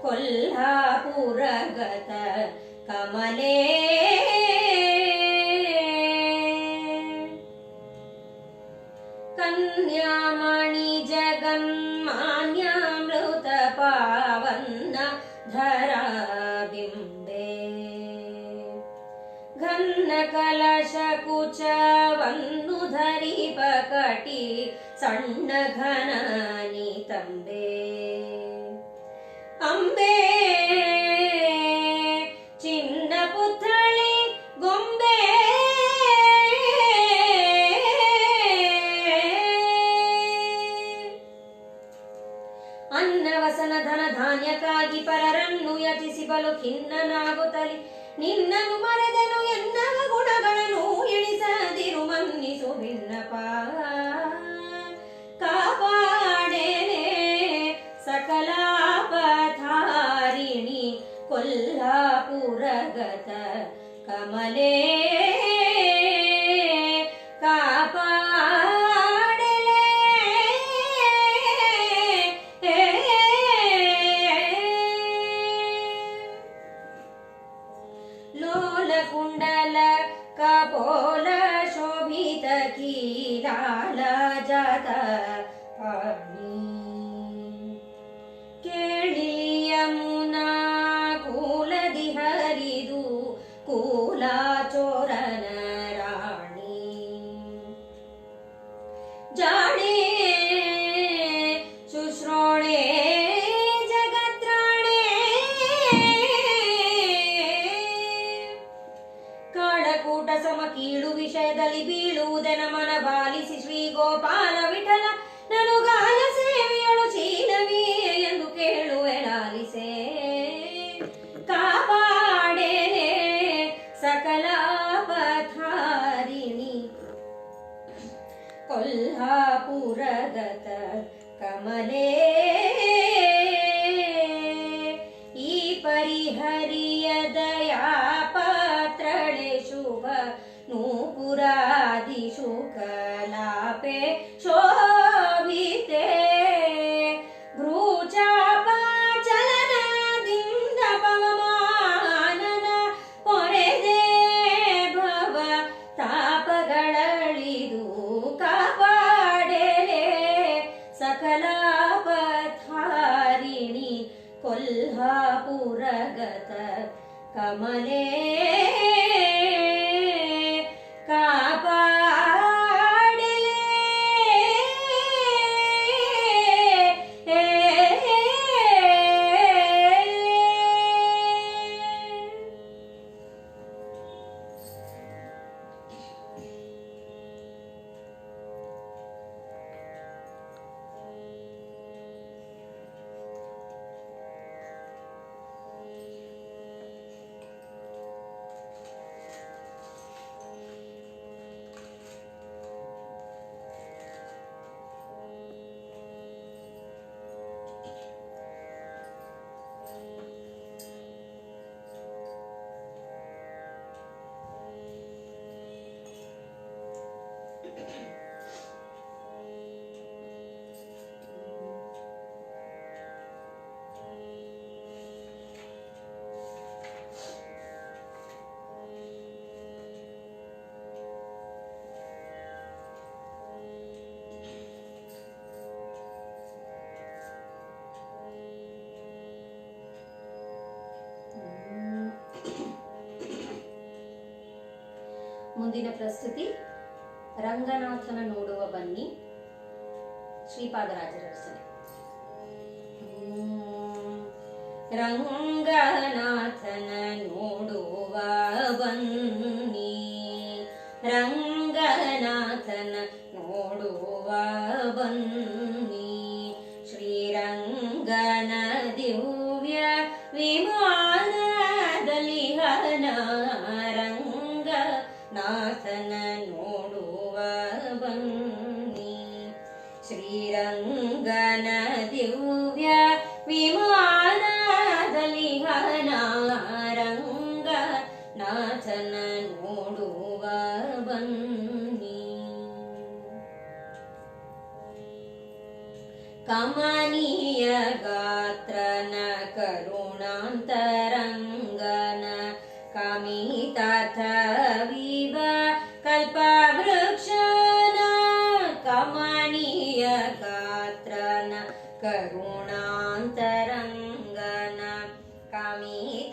ಕೊಲ್ಹಾಪುರಗತ ಕಮಲೇ ಕನ್ಯಾಮಣಿ ಜಗನ್ಮಾನ್ಯಾಮೃತ ಪಾವನ್ನ ಧರಾ ಬಿಂಬೆ ಘನ್ನ ಕಲಶ ಕುಚವನ್ನು ಧರಿಪ ಕಟಿ ಸಣ್ಣ ಘನ ನಿತಂಬೆ ಅಂಬೆ ಚಿನ್ನ ಪುತ್ರಳಿ ಗೊಂಬೆ ಅನ್ನ ವಸನ ಧನ ಧಾನ್ಯಕ್ಕಾಗಿ ಪರರನ್ನು ಯಚಿಸಿ ಬಲು ಖಿನ್ನನಾಗುತ್ತಲಿ ನಿನ್ನನ್ನು ಮರೆದೆನು ಎನ್ನವ ಗುಣಗಳನ್ನು ಎಣಿಸದಿರು ಮನ್ನಿಸು ಭಿನ್ನಪ ಕಾಪಾಡೆನೆ ಸಕಲಾಪಧಾರಿಣಿ ಕೊಲ್ಹಾಪುರಗತ ಕಮಲೇ ಕುಂಡಲ ಕಪೋಲ ಶೋಭಿತ ಕೀಲಾಲ ಜಾತ ಕೇಳಿ ಯಮುನಾ ಕೂಲದಿ ಹರಿದು ಕೂಲ ಚೋರನ ರಾಣಿ ಜಾಣೆ ಶುಶ್ರೋಣೆ ಸಮ ಕೀಳು ವಿಷಯದಲ್ಲಿ ಬೀಳುವುದೆನ ಮನ ಬಾಲಿಸಿ ಶ್ರೀ ಗೋಪಾಲ ವಿಠಲ ನನುಗಾಲ ಸೇವೆಯಳು ಚೀಲವೇ ಎಂದು ಕೇಳುವೆ ಲಾಲಿಸೆ ಕಾಪಾಡೆನೆ ಸಕಲಾಪಧಾರಿಣಿ ಕೊಲ್ಹಾಪುರಗತ ಕಮಲೇ ಈ ಪರಿಹರಿಯ ದಯಾ ಪಾತ್ರಳೆ ಶುಭ ನೂಪುರಾದಿ ಶುಕಲಾಪೆ ಶೋಭಿತೆ ಭ್ರೂಚಾಪ ಚಲನದಿಂದ ಪವಮಾನನ ಪೊರೆದೆ ಭವ ತಾಪಗಳಳಿದು ಕಾಪಾಡೆಲೆ ಸಕಲಾಪಧಾರಿಣಿ ಕೊಲ್ಹಾಪುರಗತ ಕಮಲೇ ಕಾಪಾಡೆಲೆ ಮುಂದಿನ ಪ್ರಸ್ತುತಿ ರಂಗನಾಥನ ನೋಡುವ ಬನ್ನಿ ಶ್ರೀಪಾದರಾಜರ ರಚನೆ. ರಂಗನಾಥನ ನೋಡುವ ಬನ್ನಿ ರಂಗನಾಥನ ನೋಡುವ ಬನ್ನಿ ಶ್ರೀರಂಗನ ದಿವ್ಯ ವಿಮಾನದಲ್ಲಿ ಹನ ರಂಗನಾಥನ ನೋಡುವ ಬನ್ನಿ ಶ್ರೀರಂಗನ ದಿವ್ಯ ವಿಮಾನದಲ್ಲಿ ಹನ ರಂಗನಾಥನ ನೋಡುವ ಬನ್ನಿ ಕಮನೀಯ ಗಾತ್ರನ ಕರುಣಾಂತರಂಗನ ಕಾಮಿತಾರ್ಥವಿವ ಕಲ್ಪವೃಕ್ಷನ ಕಮನೀಯ ಗಾತ್ರನ ಕರುಣಾಂತರಂಗನ ಕಾಮಿತಾರ್ಥವಿವ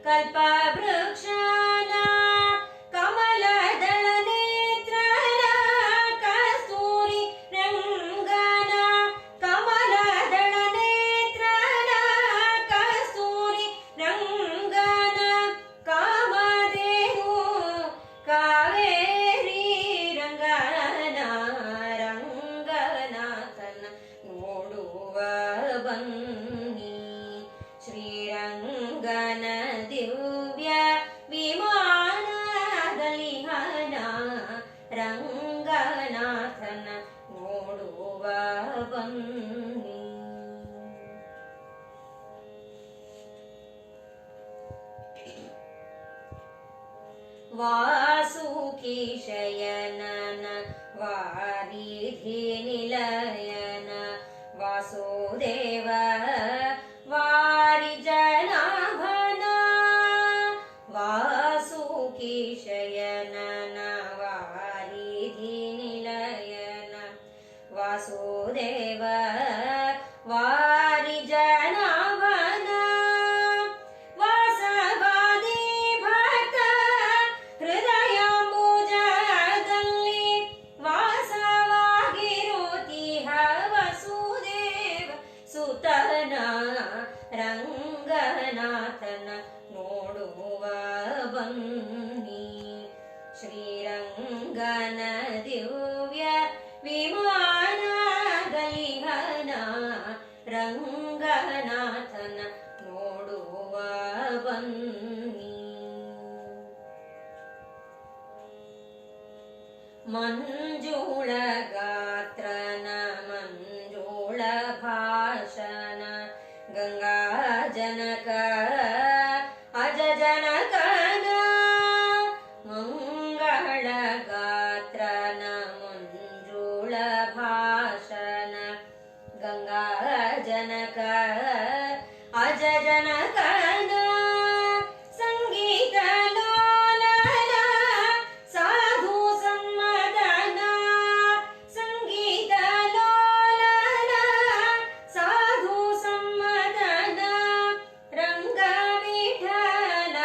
ಕಲ್ಪವೃಕ್ಷನ ಕಮಲದಳ ನೇತ್ರನ ಕಸ್ತೂರಿ ರಂಗನ ಕಮಲದಳ ನೇತ್ರನ ಕಸ್ತೂರಿ ರಂಗನ ಕಾಮಧೇನು ಕಾವೇರಿ ರಂಗನ ರಂಗನಾಥನ ಬನ್ನಿ. ವಾಸುಕಿ ಶಯನನ ವಾರಿಧಿ ನಿಲಯನ ವಾಸುದೇವ ವಾರಿಜನಾಭನ ವಾಸುಕಿ ಶಯನನ ವಾರಿಧಿ ನಿಲಯನ ವಾಸುದೇವ ವಾರಿಜನಾಭನ ವಾಸವಾದಿ ಭಕ್ತ ಹೃದಯಾಂಬುಜದಲ್ಲಿ ವಾಸವಾಗಿರುತ್ತಿಹ ವಸುದೇವ ಸುತನ ರಂಗನಾಥನ ನೋಡುವ ಬನ್ನಿ. ಶ್ರೀರಂಗನ ದಿವ್ಯ ವಿಮಾನದಲ್ಲಿ ಹನ ರಂಗನಾಥನ ನೋಡುವ ಬನ್ನಿ. ಮಂಜುಳ ಗಾತ್ರನ ಮಂಜುಳ ಭಾಷಣ ಗಂಗಾ ಜನಕ ಅಜ ಜನಕನ ಮಂಗಳ ಗಾತ್ರನ ಮಂಜುಳ ಭಾಷಣ ಗಂಗಾ ಜನಕ ಅಜ ಜನಕನ ಸಂಗೀತ ಲೋಲನ ಸಾಧು ಸಮ್ಮದನ ಸಂಗೀತ ಲೋಲನ ಸಾಧು ಸಮ್ಮದನ ರಂಗ ವಿಠಲ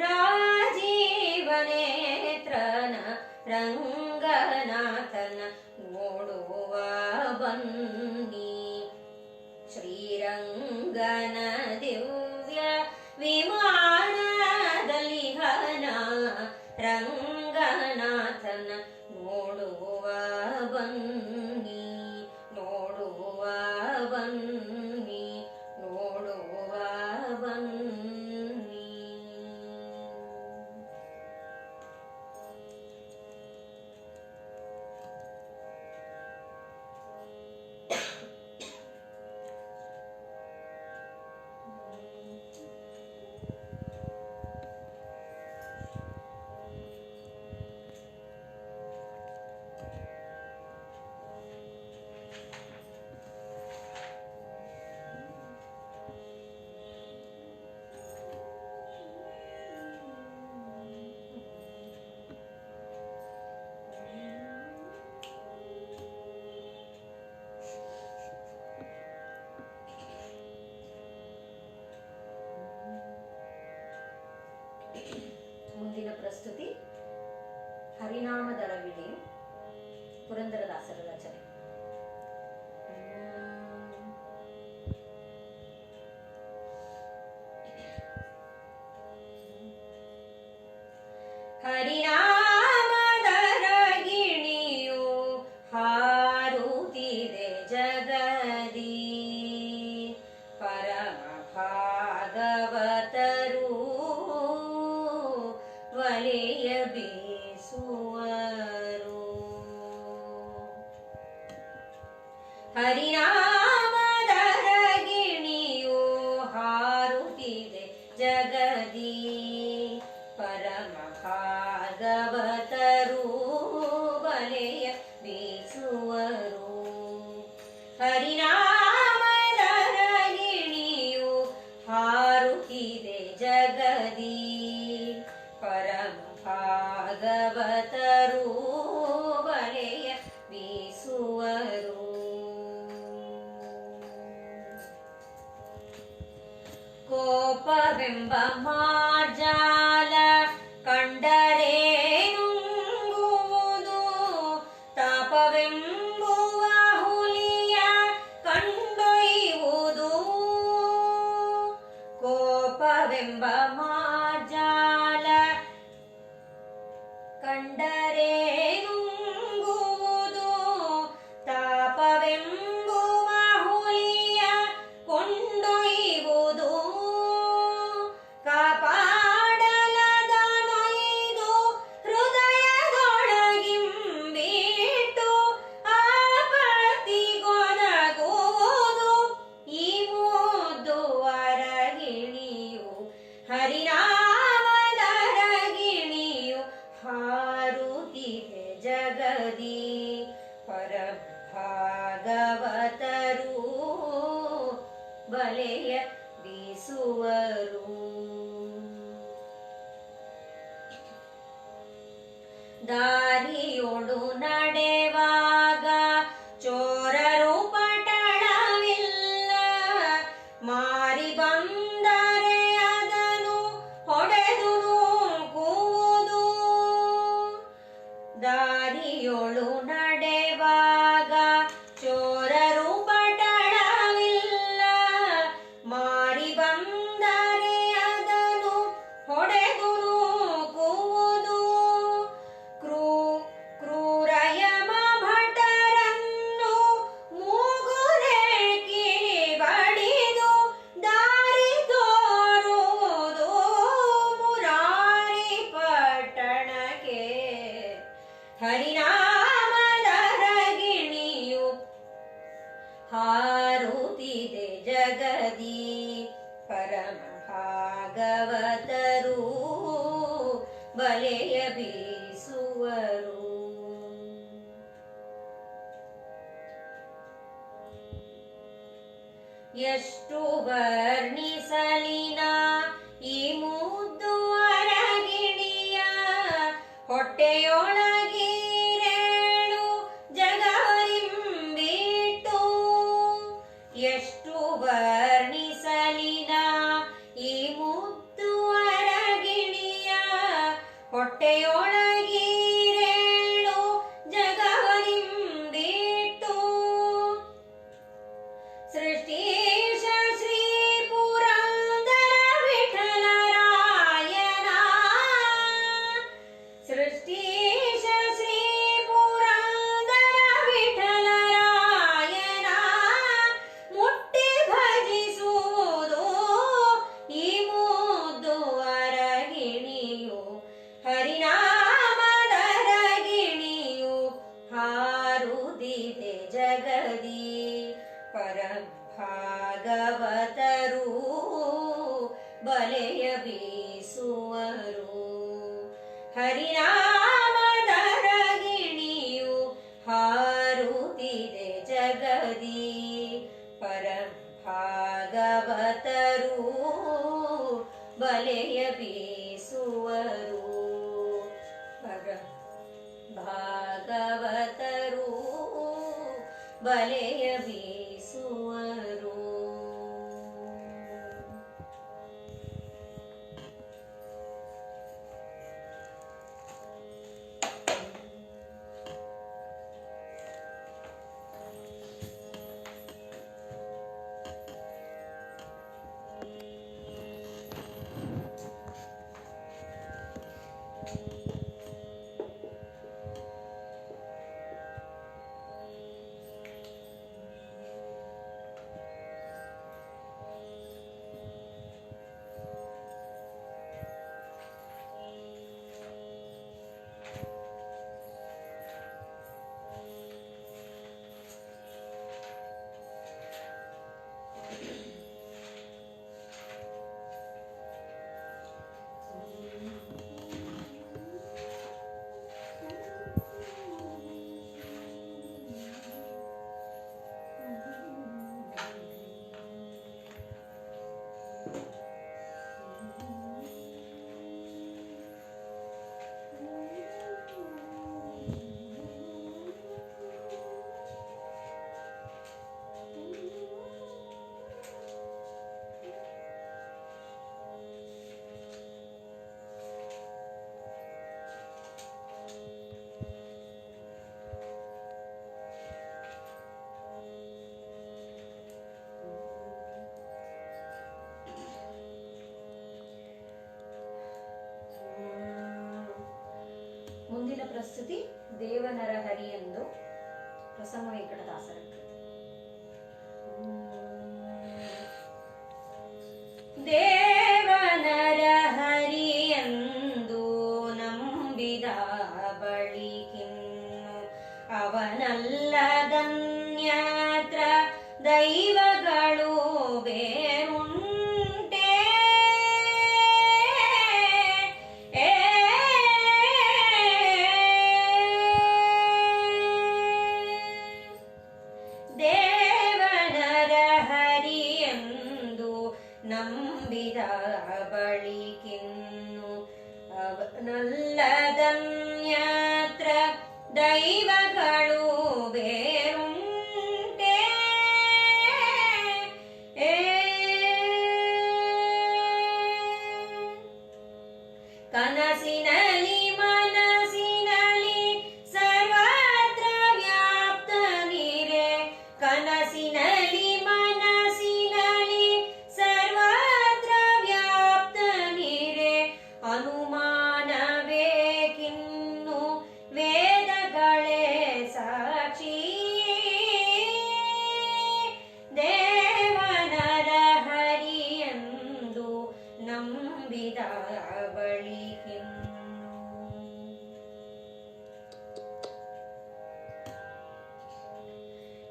ರಾಜೀವನೇತ್ರನ ರಂಗನಾಥನ ನೋಡುವ ಬನ್ನಿ. ಶ್ರೀರಂಗನ ದಿವ್ಯ ವಿಮಾನದಲ್ಲಿ ಹನ ರಂಗನಾಥನ ನೋಡುವ ಬನ್ನಿ. ನೋಡುವ ಬನ್ನಿ. ನೋಡುವ ಬನ್ನಿ. ಮುಂದಿನ ಪ್ರಸ್ತುತಿ ಹರಿನಾಮದ ರವಿಣಿ, ಪುರಂದರದಾಸರ ರಚನೆ. ಹರಿನಾಮದ ರಗಿಣಿಯು ಹಾರುತ್ತಿದೆ ಜಗದಿ, ಪರಮ ಭಾಗವತರು ವಲೆಯ ಬೀಸುವರು. ಹರಿನಾಮದ ರಗಿಣಿಯು ಹಾರುತ್ತಿದೆ ಜಗದಿ, ಪರಮ ಭಾಗವತರು ವಲೆಯ ಬೀಸುವರು. ಹರಿನಾಮದ ರಗಿಣಿಯು ಹಾರುತ್ತಿದೆ ಜಗದಿ, ಪರಮ ಭಾಗವತರು ವಲೆಯ ಬೀಸುವರು. ಕೋಪವೆಂಬ ಮಾರ್ಜಾಲ ಕಂಡರೆ ನುಂಗುವುದು, ತಾಪವೆಂಬುವ ಹುಲಿಯ ಕಂಡೊಯ್ಯುವುದು. ಕೋಪವೆಂಬ ಮಾರ್ಜಾಲ ಕಂಡರೆ ನುಂಗುವುದು, ತಾಪವೆಂಬುವ ಹುಲಿಯ ಕೊಂಡೊಯ್ಯುವುದು. ಕಾಪಾಡುವ ಪರಭಾಗವತರು ಬಲೆಯ ಬೀಸುವರು. ದಾರಿಯೊಳು ನಡೆವಾಗ ಚೋರರು ಪಟಳವಿಲ್ಲ, ಮಾರಿ ಬಂದರೆ ಅದನ್ನು ಹೊಡೆದು ನೂಕುವುದು. ದಾರಿಯೊಳು ನಡೆವಾಗ ಚೋರರು ಪಟಳವಿಲ್ಲ, ಮಾರಿ ಬಂದರೆ ಅದನ್ನು ಹೊಡೆದು ನೂಕುವುದು. ಕ್ರೂರಯಮ ಭಟರನ್ನು ಮೂಗುರೇಕಿ ಬಡಿದು ದಾರಿ ತೋರುವುದು ಮುರಾರಿ ಪಟ್ಟಣಕ್ಕೆ. ಹರಿನಾಮದ ರಗಿಣಿಯು ಹಾರುತ್ತಿದೆ ಜಗದಿ, ಪರಮ ಭಾಗವತರು ಬಲೆಯ ಬೀಸುವರು. ಎಷ್ಟು ವರ್ಣಿಸಲಿನ ಈ ಮುದ್ದು ಅರಗಿಣಿಯ, ಹೊಟ್ಟೆಯೊಳಗೀರೇಳು ಜಗವರಿಂಬಿಟ್ಟು. ಎಷ್ಟು ವರ್ಣಿಸಲಿನ ಈ ಮುದ್ದು ಅರಗಿಣಿಯ, ಹೊಟ್ಟೆಯೊಳಗೀರೇಳು ಜಗವರಿಂಬಿಟ್ಟು. ಸೃಷ್ಟೀಶ ಶ್ರೀ ಪುರಂದರ ವಿಠಲರಾಯನ, ಸೃಷ್ಟೀಶ ಶ್ರೀ ಪುರಂದರ ವಿಠಲರಾಯನ ಮುಟ್ಟಿ ಭಜಿಸುವುದು ಈ ಮುದ್ದು ಅರಗಿಣಿಯು. ಹರಿನಾಮದ ರಗಿಣಿಯು ಹಾರುದಿದೆ ಜಗದಿ, ಪರಭಾಗವತರು ಬಲೆಯ ಬೀಸುವರು. ಹರಿನಾಮದ ರಗಿಣಿಯು ಹಾರುತ್ತಿದೆ ಜಗದಿ, ಪರಭಾಗವತರು ಬಲೆಯ ಬೀಸುವರು. ಪರಭಾಗವತರು ಬಲೆಯ ಬೀಸುವರು. ಮುಂದಿನ ಪ್ರಸ್ತುತಿ ದೇವನರ ಹರಿಯೆಂದು ಪ್ರಸನ್ನ ವೆಂಕಟದಾಸರ. ದೇವನರ ಹರಿಯೆಂದು ನಂಬಿದ ಬಳಿಕಿನ್ನು ಅವನಲ್ಲದನ್ಯತ್ರ ದೈವಗಳು ಬೇರುಂಟೆ.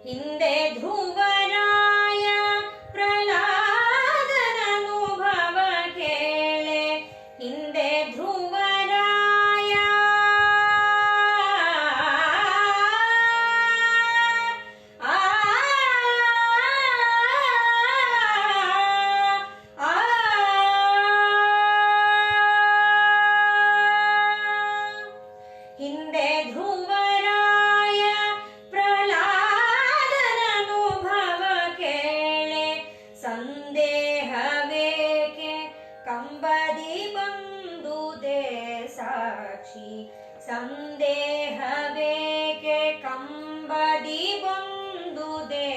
ಹಿಂದೆ ಧ್ರುವರಾಯ ಪ್ರಹ್ಲಾದನ ಅನುಭವ ಕೇಳೆ, ಹಿಂದೆ ಧ್ರುವರಾಯ ಹಿಂದೆ ಧ್ರುವರಾಯ ಪ್ರಹ್ಲಾದನ ಅನುಭವ ಕೇಳೆ, ಸಂದೇಹವೇಕೆ ಕಂಬದಿ ಬಂದುದೇ ಸಾಕ್ಷಿ, ಸಂದೇಹವೇಕೆ ಕಂಬದಿ ಬಂದುದೇ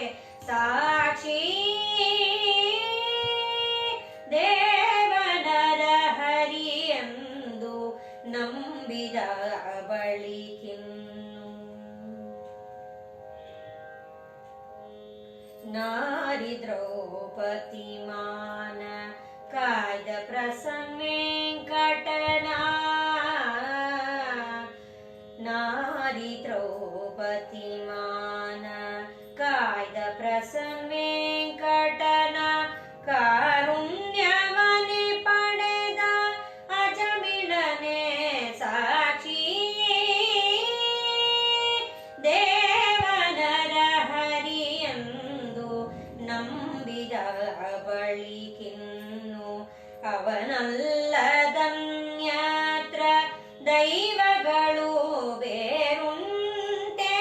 ಸಾಕ್ಷಿ, ದೇವನರ ಹರಿಯೆಂದು ನಂಬಿದ ಬಳಿಕಿನ್ನು, ನಾರಿ ದ್ರೌಪದಿ ಮಾನ ಕಾಯ್ದ ಪ್ರಸನ್ನ ವೆಂಕಟನ, ನಾರಿ ದ್ರೌಪದಿ ಮಾನ ಕಾಯ್ದ ಪ್ರಸನ್ನ ವೆಂಕಟನ, ಕಾರುಣ್ಯವನೆ ಪಡೆದ ಅಜಮಿಳನೆ ಸಾಕ್ಷಿ, ದೇವನರ ಹರಿಯೆಂದು ನಂಬಿದ ಬಳಿಕಿನ್ನು, ಅವನಲ್ಲದನ್ಯತ್ರ ದೈವಗಳು ಬೇರುಂಟೆ,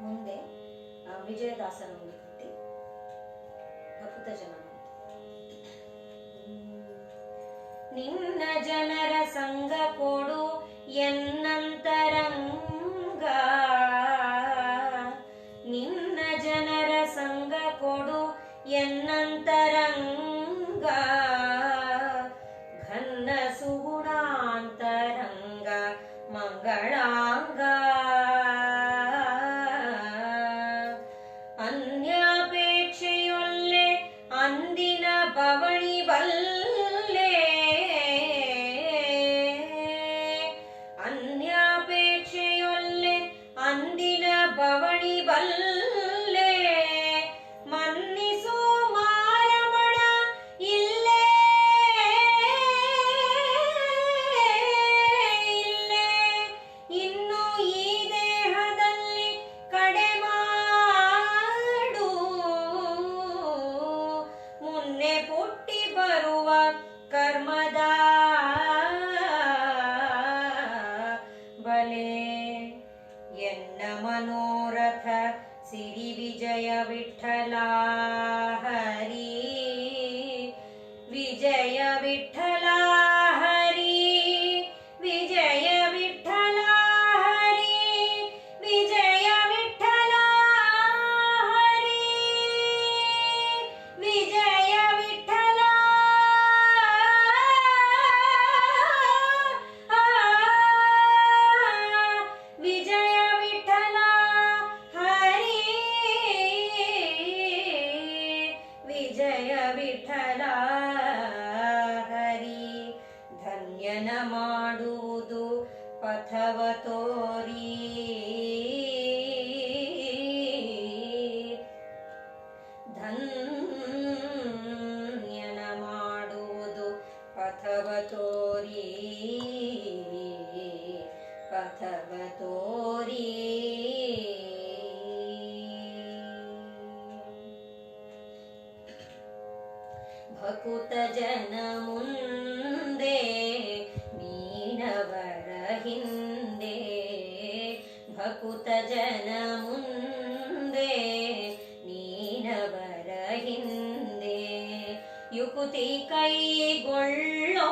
ಮುಂದೆ ವಿಜಯದಾಸರ ಒಂದು ಕೃತಿ ಭಕ್ತ ಜನ. ನಿನ್ನ ಜನರ ಸಂಗ ಕೊಡು ಎನ್ನಂತರಂಗ, ನಿನ್ನ ಜನರ ಸಂಗ ಕೊಡು ಎನ್ನಂತರಂಗ, ಘನ್ನ ಸುಗುಣಾಂತರಂಗ ಮಂಗಳಾಂಗ, ಅನ್ಯಾಪೇಕ್ಷೆಯೊಲ್ಲೆ ಅಂದಿನ ಪವಣಿ ಬಲ್ಲೆ, ಅನ್ಯಾಪೇಕ್ಷೆಯೊಲ್ಲೆ ಅಂದಿನ ಪವಣಿ ಬಲ್ಲೆ, ಮನ್ನಿಸು ಮಾರಮಣ ಇಲ್ಲೇ ಇಲ್ಲೇ, ಇನ್ನು ಈ ದೇಹದಲ್ಲಿ ಕಡೆ ಮಾಡು, ಮುನ್ನೆ ಪುಟ್ಟಿ ಬರುವ ಕರ್ಮದ ಬಲೆ, ಎನ್ನ ಮನೋರಥ ಸಿರಿ ವಿಜಯ ವಿಠಲ ಹರಿ, ವಿಜಯ ವಿಠಲ ಹರಿ, ವಿಜಯ ವಿಠಲ ಹರಿ, ವಿಜಯ ವಿಠಲ ಹರಿ, ವಿಜಯ ವಿಠಲ ವಿಜಯ ವಿಠಲ ಹರಿ, ವಿಜಯ ವಿಠಲ ಹರಿ, ಧನ್ಯನ ಮಾಡುವುದು ಪಥವ ತೋರಿ, ಧನ್ಯನ ಮಾಡುವುದು ಪಥವ ತೋರಿ, ಪಥವ ತೋರಿ, ಭಕುತ ಜನ ಮುಂದೆ ನೀನವರ ಹಿಂದೆ, ಭಕುತ ಜನ ಮುಂದೆ ನೀನವರ ಹಿಂದೆ, ಯುಕುತಿ ಕೈಗೊಳ್ಳೋ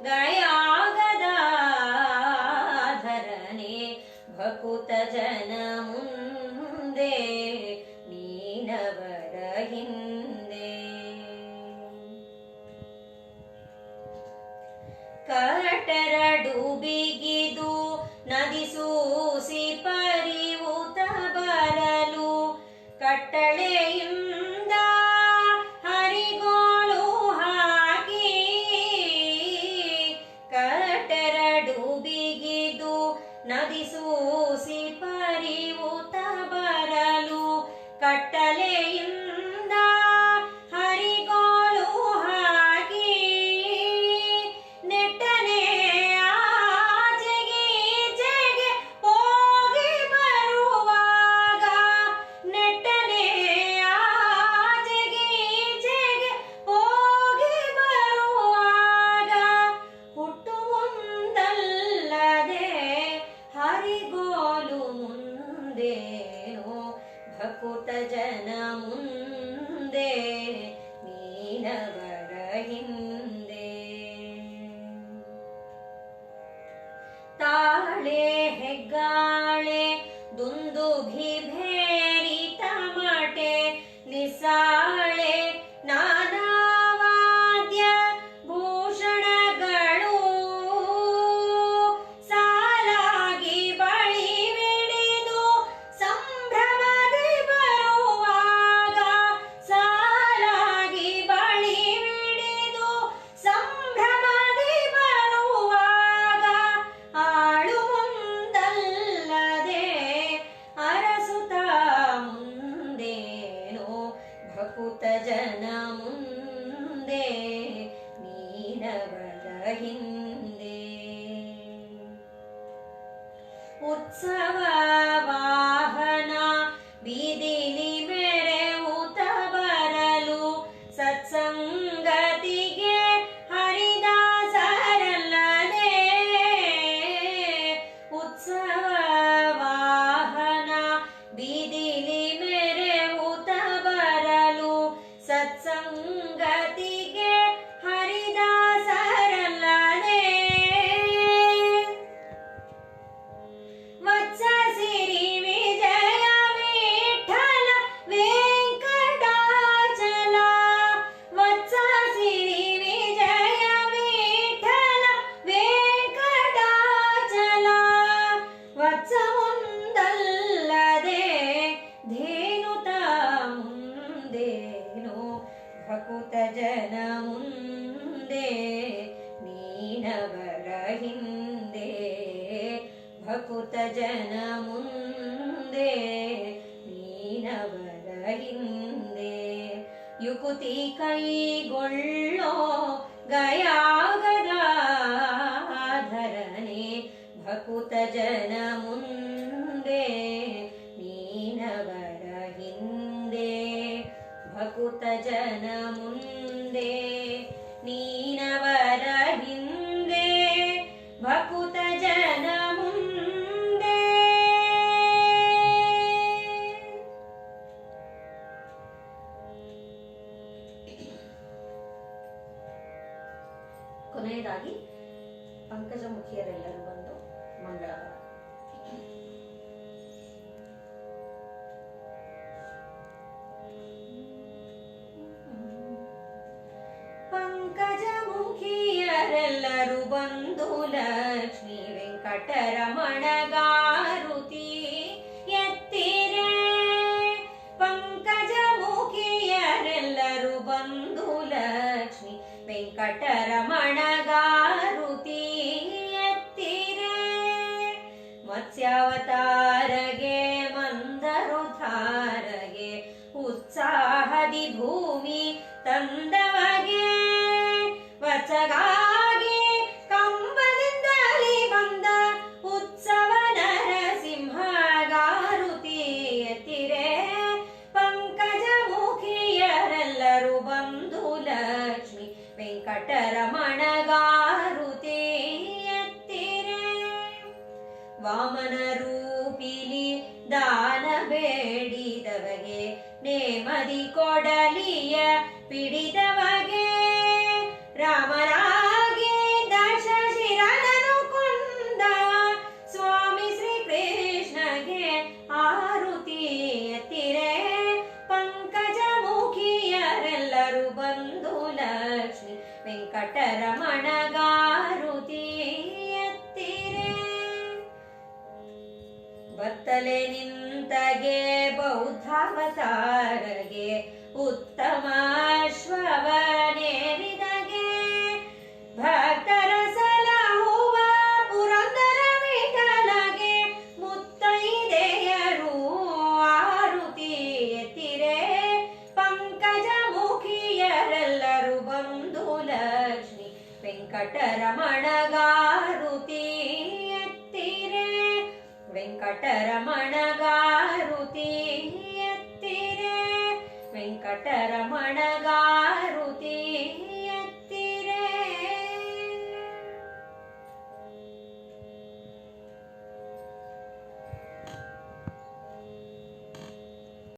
ಗಯಾಗದಾಧರನೆ ಭಕುತ ಜನ ಮುಂದೆ ನೀನವರ ಹಿಂದೆ. ಕಟರಡು ಬಿಗಿದು ನದಿಸೂಸಿ ಪರಿವುತ ಬರಲು ಕಟ್ಟಳೆಯಿಂದ ಹರಿಗೋಲು ಹಾಕಿ. ಕಟರಡು ಬಿಗಿದು ನದಿಸೂಸಿ ಪರಿವುತ ಬರಲು ಕಟ್ಟಳೆಯಿಂದ ಹರಿಗೋಲು ಹಾಕಿ. ನೆಟ್ಟನೆ ಆಚೆಗೀಚೆಗೆ ಹೋಗಿ ಬರುವಾಗ, ನೆಟ್ಟನೆ ಆಚೆಗೀಚೆಗೆ ಹೋಗಿ ಬರುವಾಗ ಹುಟ್ಟು ಮುಂದಲ್ಲದೆ ಹರಿಗೋಲು ಮುಂದೇನೋ ಭಕುತ ಜನ ಮುಂದೆ ನೀನವರ ಹಿಂದೆ. ತಾಳೆ ಹೆಗ್ಗಾಳೆ ದುಂದುಭಿ ಭೇರಿತ ಮಟೆ ನಿಸಾಳೆ ನಾನಾವಾದ್ಯ ಭೂಷಣಗಳು ಸಾಲಾಗಿ ಬಳಿ ಬಿಡಿದು ಸಂಭ್ರಮದಿ ಬರುವಾಗ, ಸಾಲಾಗಿ ಬಳಿ ಬಿಡಿದು ಸಂಭ್ರಮದಿ ಬರುವಾಗ ಆಳು ಮುಂದಲ್ಲದೆ ಅರಸುತ ಮುಂದೇನೋ ಭಕುತ ಜನ ಮುಂದೆ ನೀನವರ ಹಿಂದೆ. ಉತ್ಸವ ವಾಹನ ಬೀದಿಲಿ ಮೆರೆವುತ ಬರಲು ಸತ್ಸಂಗತಿಗೆ ಹರಿದಾಸರಲ್ಲದೆ. ಉತ್ಸವ ವಾಹನ ಬೀದಿಲಿ ಮೆರೆವುತ ಬರಲು ಸತ್ಸಂಗತಿಗೆ ಹರಿದಾಸರಲ್ಲದೆ. ವತ್ಸ ಸಿರಿ ವಿಜಯ ವಿಠಲ ವೆಂಕಟಾಚಲ, ವತ್ಸ ಸಿರಿ ವಿಜಯ ವಿಠಲ ವೆಂಕಟಾಚಲ. ವತ್ಸ ಮುಂದಲ್ಲದೆ ಧೇನುತ ಮುಂದೇನೋ ಭಕುತ ಜನ ಮುಂದೆ ನೀನವರ ಹಿಂದೆ. ಭಕುತ ಜನ ಮುಂದೆ ನೀನವರ ಹಿಂದೆ. ಯುಕುತಿ ಕೈಗೊಳ್ಳೋ ಗಯಾಗದಾಧರನೆ ಭಕುತ ಜನ ಮುಂದೆ ನೀನವರ ಹಿಂದೆ. ಭಕುತ ಜನ ಮುಂದೆ ನೀನವರ ಹಿಂದೆ. ಭಕುತ ಜನ ಮುಂದೆ. ಕೊನೆಯದಾಗಿ ಪಂಕಜಮುಖಿಯರೆಲ್ಲರೂ ಬಂದು ಮಂಗಳವಾರ. ಪಂಕಜಮುಖಿಯರೆಲ್ಲರೂ ಬಂದು ಲಕ್ಷ್ಮೀ ವೆಂಕಟರಮಣಗಾರುತಿ ಎತ್ತಿರೆ. ಪಂಕಜಮುಖಿಯರೆಲ್ಲರೂ ಬಂದು ಲಕ್ಷ್ಮೀ ವೆಂಕಟರಮಣಗಾರುತಿ ಎತ್ತಿರೆ. ಮತ್ಸ್ಯಾವತಾರಗೆ ಮಂದರುಧಾರಗೆ ಉತ್ಸಾಹದಿ ಭೂಮಿ ತಂದವಗೆ ವಚಗಾಗಿ ಕಂಬದಿಂದಲಿ ಬಂದ ಉತ್ಸವ ನರಸಿಂಹಗಾರುತಿ ಎತ್ತಿರೆ. ಪಂಕಜಮುಖಿಯರೆಲ್ಲರೂ ಬಂದು ಲಕ್ಷ್ಮೀ ವೆಂಕಟರಮಣಗಾರುತಿ ಎತ್ತಿರೆ. ವಾಮನ ರೂಪಿಲಿ ದಾನ ಬೇಡಿದವಗೆ ನೇಮದಿ ಕೊಡಲಿಯ ಪಿಡಿದವಗೆ ವೆಂಕಟರಮಣಗಾರುತಿ ಎತ್ತಿರೆ. ಬತ್ತಲೆ ನಿಂತಗೆ ಬೌದ್ಧಾವತಾರಗೆ ಉತ್ತಮ ಶ್ರವಣೇರಿದಗೆ ಭಕ್ತರ ಸಲಹುವ ಪುರಂದರ ವಿಠಲಗೆ ಮುತ್ತೈದೆಯರು ಆರುತಿ ಎತ್ತಿರೆ. ಪಂಕಜ ಮುಖಿಯರೆಲ್ಲರೂ ಬಂಧು ಲಕ್ಷ್ಮಿ ವೆಂಕಟರಮಣಗಾರುತಿ ಎತ್ತಿರೆ. ವೆಂಕಟರಮಣಗಾರುತಿ ಎತ್ತಿರೆ. ವೆಂಕಟರಮಣ